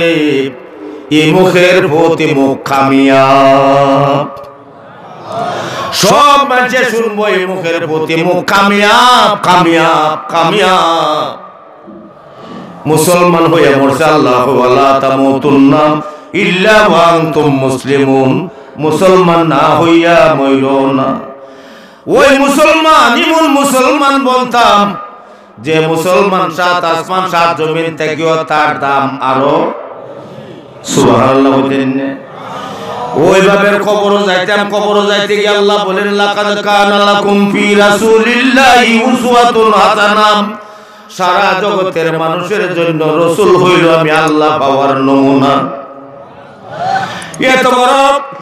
এই মুখের প্রতি মুখ কামিয়াব। সব মানুষ শুনবো এই মুখের প্রতি মুখ কামিয়াব, কামিয়াব, কামিয়াব। মুসলমান হয়ে মরছে, আল্লাহ ওয়ালা তামুতুন্না ইল্লা ওয়া আনতুম মুসলিমুন। মুসলমান না হইয়া মইরো না। ওই মুসলমান ইমন মুসলমান বলতাম, যে মুসলমান সাত আসমান সাত জমিন থেকেও তার দাম আরো, সুবহানাল্লাহ বলেন। ওইভাবে কবরও যাইতাম, কবরও যাইতে গিয়ে আল্লাহ বলেন লাকাদ কানা লাকুম ফি রাসূলিল্লাহি উসওয়াতুন হাসানাহ। সারা জগতের মানুষের জন্য রাসূল হইল আমি আল্লাহ পাওয়ার নমুনা। এত বড়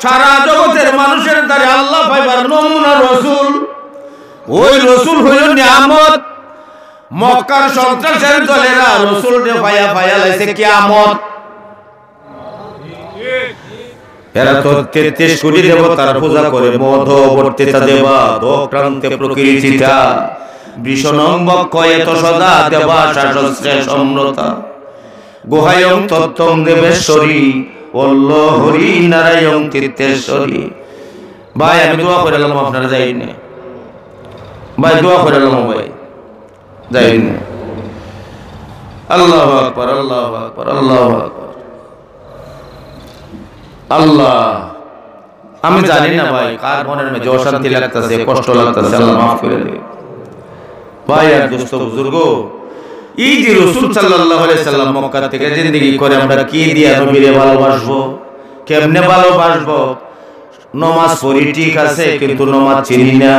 সারা জগতের মানুষের দ্বারা আল্লাহ পাইবার নমুনা রাসূল, ওই রাসূল হইল নিয়ামত। মক্কার সন্ত্রাসের দলেরা রাসূলকে পায়া পায়া লাইছে কিয়ামত। এরা তো 33 কোটি দেবতার পূজা করে, মধবর্তিতা দেবা দোক্রান্তে প্রকৃতিতা বিষ্ণং বক্ষ এত সদা দেবা শাসস্ত্রে সম্রতা গুহায়ং তত্ত্বং দেবেশ্বরী অল্ল হরি নারায়ণ তীর্থেশ্বরী। ভাই আমি দোয়া করে এলাম, আপনারা যাইনি ভাই, দোয়া করে এলাম ভাই, যাইনি। আল্লাহু আকবার, আল্লাহু আকবার, আল্লাহু আকবার। আল্লাহ, আমি জানি না ভাই কার মনের মধ্যে অশান্তি লাগতেছে, কষ্ট লাগতেছে, আল্লাহ মাফ করে দিন ভাই। আর দোস্ত বুজুর্গ, এই যে রাসূল সাল্লাল্লাহু আলাইহি সাল্লাম মক্কা থেকে জিন্দেগি করে আমরা কি দিয়া নবীরে ভালোবাসবো, কেমনে ভালোবাসবো? নামাজ পড়ি ঠিক আছে কিন্তু নামাজ চিনি না,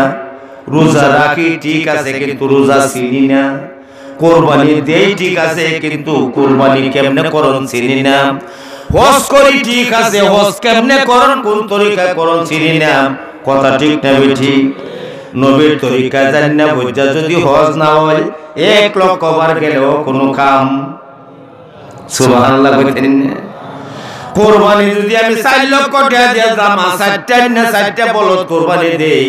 রোজা রাখি ঠিক আছে কিন্তু রোজা চিনি না, কুরবানি দেই ঠিক আছে কিন্তু কুরবানি কেমনে করন চিনি না, হজ করি ঠিক আছে হজ কেমনে করন কোন তরিকায় করন চিনি না। কথা ঠিক না ঠিক? নবীর তরিকা জানি না বুঝা যদি হজ না হয় 1 লক্ষ বার গেলেও কোনো কাম, সুবহানাল্লাহ বলেন। কুরবানি যদি আমি 4 লক্ষ টাকা দিয়ে জামা 4টা না 4টা বলদ কুরবানি দেই,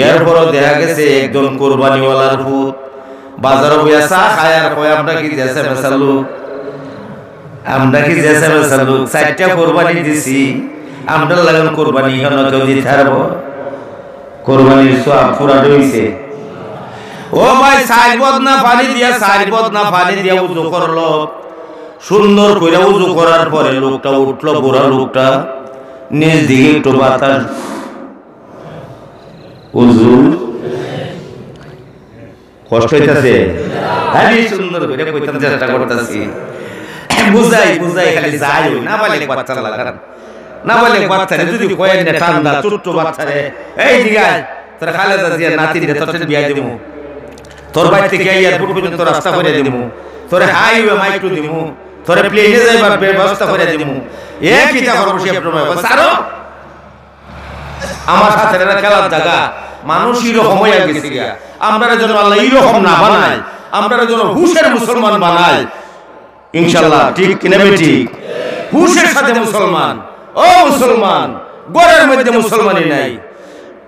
এরপর দেখা গেছে একজন কুরবানিওয়ালার পুত বাজারে বইয়া চা খায় আর কয় আমরা কি দেশে বেচালু, আমরা কি দেশে বেচালু, 4টা কুরবানি দিছি, আমরা লাগান কুরবানি হন কেউ দিতে পারবো? কুরবানির সওয়াব পুরা হইছে। ও ভাই সাইবদ না পানি দিয়া উজু করলো, সুন্দর করে উজু করার পরে লোকটা উঠলো, বুড়া লোকটা নিজ দিকে একটু বাতাস, উজু কষ্ট হইতাছে, আমি সুন্দর করে কইতাম, চেষ্টা করতেছি, বুঝাই খালি যাই না বলে বাচ্চা লাগান, না বলে বাচ্চা যদি কয়েন না ঠান্ডা ছোট্ট বাচ্চা রে, এই দিকে তোর খালেদা জিয়া নাতি রে তোর বিয়া দিমু, তোর বাড়ি থেকে এয়ারপোর্ট পর্যন্ত রাস্তা করে দিমু, তোর হাইওয়ে মাইক্রো দিমু, তোর প্লেনে যাইবার ব্যবস্থা করে দিমু, একই তা করব সে প্রমাণ সারো আমার সাথে খেলার জায়গা মানুষ এরকম হয়ে গেছে, আমরা যেন আল্লাহ এরকম না বানায়, আমরা যেন হুশের মুসলমান বানায় ইনশাআল্লাহ। ঠিক কিনা বেটি? হুশের সাথে মুসলমান। ও মুসলমান, গড়ের মধ্যে মুসলমানি নাই,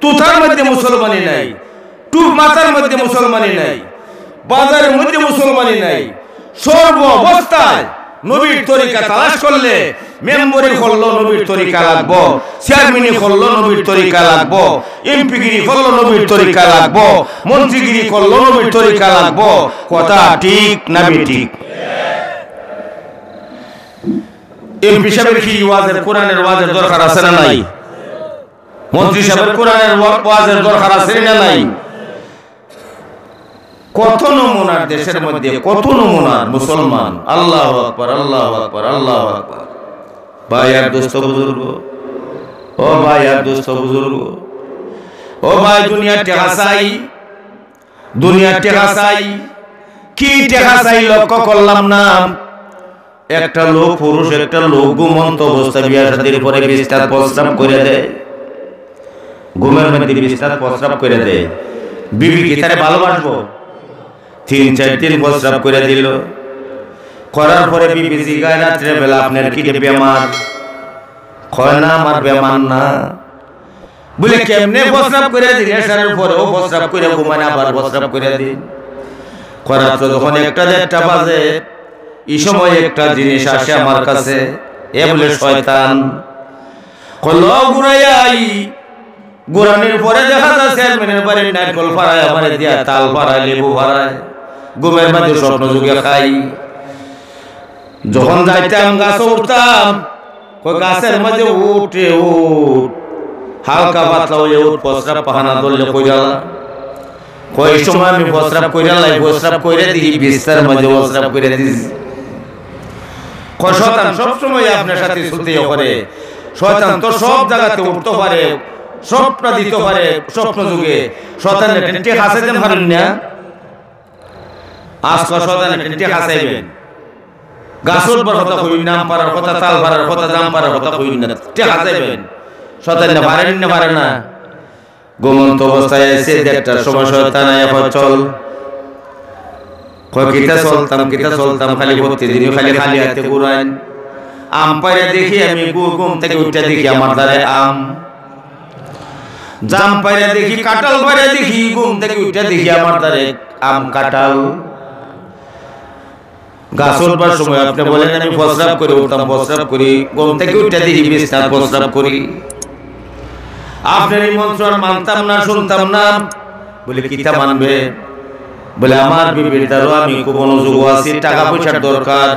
তুথার মধ্যে মুসলমানি নাই, টুপ মাথার মধ্যে মুসলমানি নাই, বাজারের মধ্যে মুসলমানি নাই, সর্ব অবস্থায় নবীর তরিকা তালাশ করলে মেম্বরি করলো নবীর তরিকা লাগবো, চেয়ারম্যানি করলো নবীর তরিকা লাগবো, এমপিগিরি করলো নবীর তরিকা লাগবো, মন্ত্রীগিরি করলো নবীর তরিকা লাগবো। কথা ঠিক না বেঠিক? এমপি সাহেবের কি ওয়াজের কোরআনের ওয়াজের দরকার আছে না নাই? মন্ত্রী সাহেবের কোরআনের ওয়াজের দরকার আছে না নাই? কত নমুনার দেশের মধ্যে, কত নমুনার মুসলমান। আল্লাহু আকবার, আল্লাহু আকবার, আল্লাহু আকবার। ভাই আর দোস্ত বুজুর্গ, ও ভাই আর দোস্ত বুজুর্গ, ও ভাই দুনিয়া টেকা চাই, দুনিয়া টেকা চাই, কি টেকা চাই লক্ষ্য করলাম না। একটা লোক পুরুষ, একটা লোক ঘুমন্ত অবস্থায় বিয়ে শাদীর পরে বিস্তার প্রস্রাব করে দেয়, ঘুমের মধ্যে বিস্তার প্রস্রাব করে দেয়, বিবি কি তারে ভালোবাসবো? 3-4 দিন প্রস্রাব করে দিল, করার পরে বিবি জিগায় রাত্রে বেলা আপনার কি বেমার? কয় না আমার বেমার না। বলে কেমনে প্রস্রাব করে দিন? এসারের পরে ও প্রস্রাব করে ঘুমায়, আবার প্রস্রাব করে দিন। করার তো যখন 1-1:30 বাজে, এই সময় একটা জিনিস আসে আমার কাছে, এ বলে শয়তান। কলো ঘুরাই ঘুরানোর পরে দেখা যাচ্ছে চেয়ারম্যানের বাড়ি নারকল ফাড়ায়, আমার দিয়া তাল ফাড়ায়, লেবু ফাড়ায়, ঘুমের মাঝে স্বপ্ন যুগে খাই। যখন যাইতাম গাছে উঠতাম, গাছের মাঝে উঠে উঠ হালকা পাতলা হয়ে উঠ, প্রস্রাব পাখানা ধরলে কইরালা, কই সময় আমি প্রস্রাব কইরালাই, প্রস্রাব কইরে দিই বিস্তার মাঝে প্রস্রাব করে দিস। শয়তান সবসময় আপনার সাথে ছুটে করে, শয়তান তো সব জায়গাতে উঠতে পারে, স্বপ্ন দিতে পারে, স্বপ্ন যুগে শয়তানের টেন্টে হাসাইতেন পারেন না। আজকে শয়তানের টেন্টে হাসাইবেন, গাছ উঠবার কথা কই, নাম পারার কথা, তাল পারার কথা, জাম পারার কথা কই না, টেন্টে হাসাইবেন। শয়তান না পারেন না, পারে না। ঘুমন্ত অবস্থায় এসে 1:30টার সময় শয়তান আয়া চল, কিতা চলতাম খালি প্রতিদিন খালি খালি হাতে ঘুরাইন। আম পাইরা দেখি আমি, ঘুম থেকে উঠে দেখি আমার দ্বারে আম, জাম পাইরা দেখি, কাঁঠাল পাইরা দেখি, ঘুম থেকে উঠে দেখি আমার দ্বারে আম কাঁঠাল। গাছ উঠবার সময় আপনি বলেন আমি প্রস্রাব করে উঠতাম, প্রস্রাব করি, ঘুম থেকে উঠে দেখি বিছানা প্রস্রাব করি। আপনার এই মন্ত্র আর মানতাম না, শুনতাম না। বলে কিতা মানবে? বলে আমার বিবির দ্বারা আমি খুব অনুযোগ আছি, টাকা পয়সার দরকার,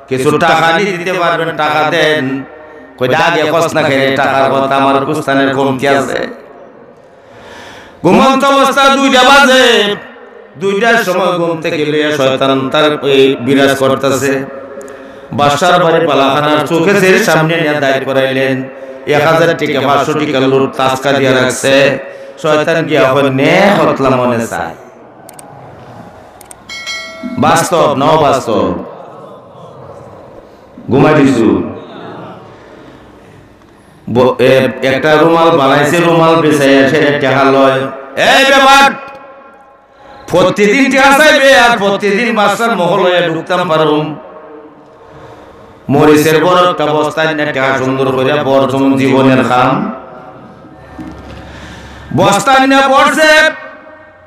কিছু টাকা নিয়ে দিতে পারবেন? টাকা দেন। কই আগে কষ্ট না খেয়ে টাকার কথা, আমার কুস্তানের কমতি আছে। ঘুমন্ত অবস্থা 2টা বাজে, 2টার সময় ঘুম থেকে শয়তান তার বিরাজ করতেছে। বাসার বাড়ি পালাখানার চোখের সামনে নিয়ে দাঁড় করাইলেন, 1000 টাকা 500 টাকা লুট তাসকা দিয়ে রাখছে। শয়তান গিয়া হনে হতলা মনে চায়, বাস্তব না বাস্তব? ঘুমাই দিছু, একটা রুমাল বানাইছে, রুমাল বেচাইয়া সে টাকা লয়। এই ব্যাপার প্রতিদিন টাকা চাইবে, আর প্রতিদিন বাসার মহল হয়ে ঢুকতাম পারুম। মরিচের বড় একটা বস্তায় না টাকা সুন্দর করে বর্জন জীবনের খাম, বস্তা নিয়ে পড়ছে।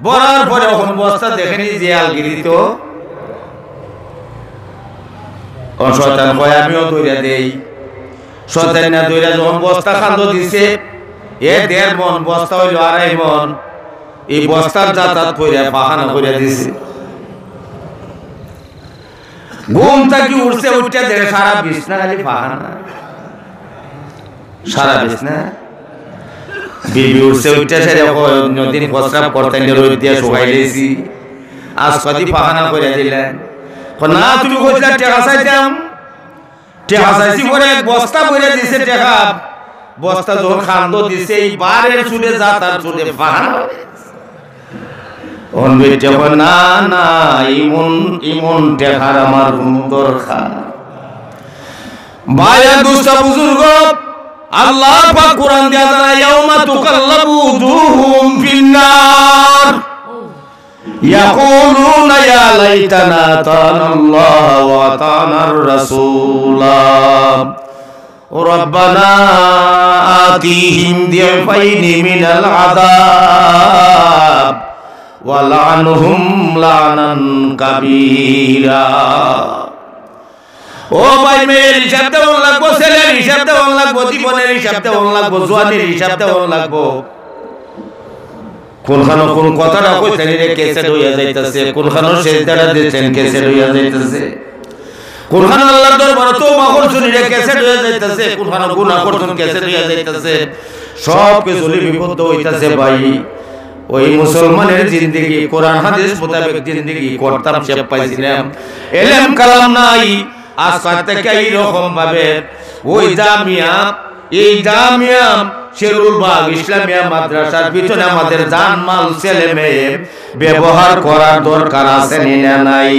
বড়ার পরে ওখান বস্তা দেখেনি যে আলগিরিত শয়তান কয় আমিও দৌড়া দেই। শয়তান না দৌড়া যখন বস্তা খান্দ দিছে, 1.5 মণ, বস্তা হইল 2.5 মণ। এই বস্তার যাতায়াত করে পাখানা করে দিছে ঘুম থাকি উঠছে উঠতে দেখে সারা বিছনা খালি পাখানা সারা বিছনা বিবি উঠছে উঠতে সে নদীর প্রস্রাব করতেন রোদ দিয়ে শুকাই দিয়েছি আজ কদি পাখানা করে দিলেন না তুমি কইলা টাকা চাইতাম টাকা চাইছি পরে বস্তা ভরে দিছে টাকা বস্তা যখন খান্দ দিছে এই বারের চুলে যা তার চুলে পাখানা না না ইমন ইমন টাকার আমার দরকার ভাইয়া দুষ্ট বুজুর্গ আল্লাহ পাক কোরআন দিয়া জানায় ইয়াউমা তুকাল্লাবু উজুহুম ফিন্নার ইয়াকুলুনা ইয়া লাইতানা আতানাল্লাহ ওয়া আতানার রাসূলা রাব্বানা আতিহিম দিফাইনি মিনাল আযাব ওয়া লা'নহুম লা'নান কাবীরা ও ভাই মেয়ের হিসাব দেওয়ান লাগবো ছেলের হিসাব দেওয়ান লাগবো জীবনের হিসাব দেওয়ান লাগবো জোয়ানের হিসাব দেওয়ান লাগবো কোনখানো কোন কথাটা কইছেন রে কেসেট হইয়া যাইতাছে কোনখানো সেজদাটা দিচ্ছেন কেসেট হইয়া যাইতাছে কোনখানো আল্লাহর দরবারে তওবা করছেন রে কেসেট হইয়া যাইতাছে কোনখানো গুনাহ করছেন কেসেট হইয়া যাইতাছে সব কিছু বিপদ হইতাছে ভাই ওই মুসলমানের জিন্দেগি কোরআন হাদিস মোতাবেক জিন্দেগি করতাম সে পাইছিলাম ইলম কালাম নাই আজকাল থেকে এইরকম ভাবে ওই জামিয়া শেরুল বাগ ইসলামিয়া মাদ্রাসার পিছনে আমাদের জানমাল ছেলে মেয়ে ব্যবহার করার দরকার আছে না নাই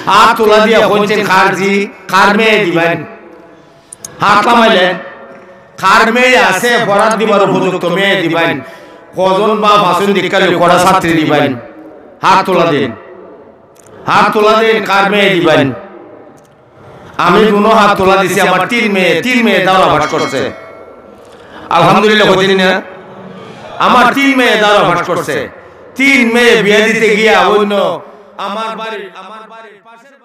হাত তোলা দিয়ে বলছেন খারজি খার মেয়ে দিবেন হাত নামাইলেন খার মেয়ে আছে বরাত দিবার উপযুক্ত মেয়ে দিবেন কজন বা ভাষণ দীক্ষালে কড়া ছাত্রী দিবেন হাত তোলা দিন কার মেয়ে দিবেন আমি দুনো হাত তোলা দিছি আমার তিন মেয়ে দাওরা ভাট করছে আলহামদুলিল্লাহ হইতেনি না আমার তিন মেয়ে দাওরা ভাট করছে তিন মেয়ে বিয়ে দিতে গিয়া অন্য আমার বাড়ির পাশের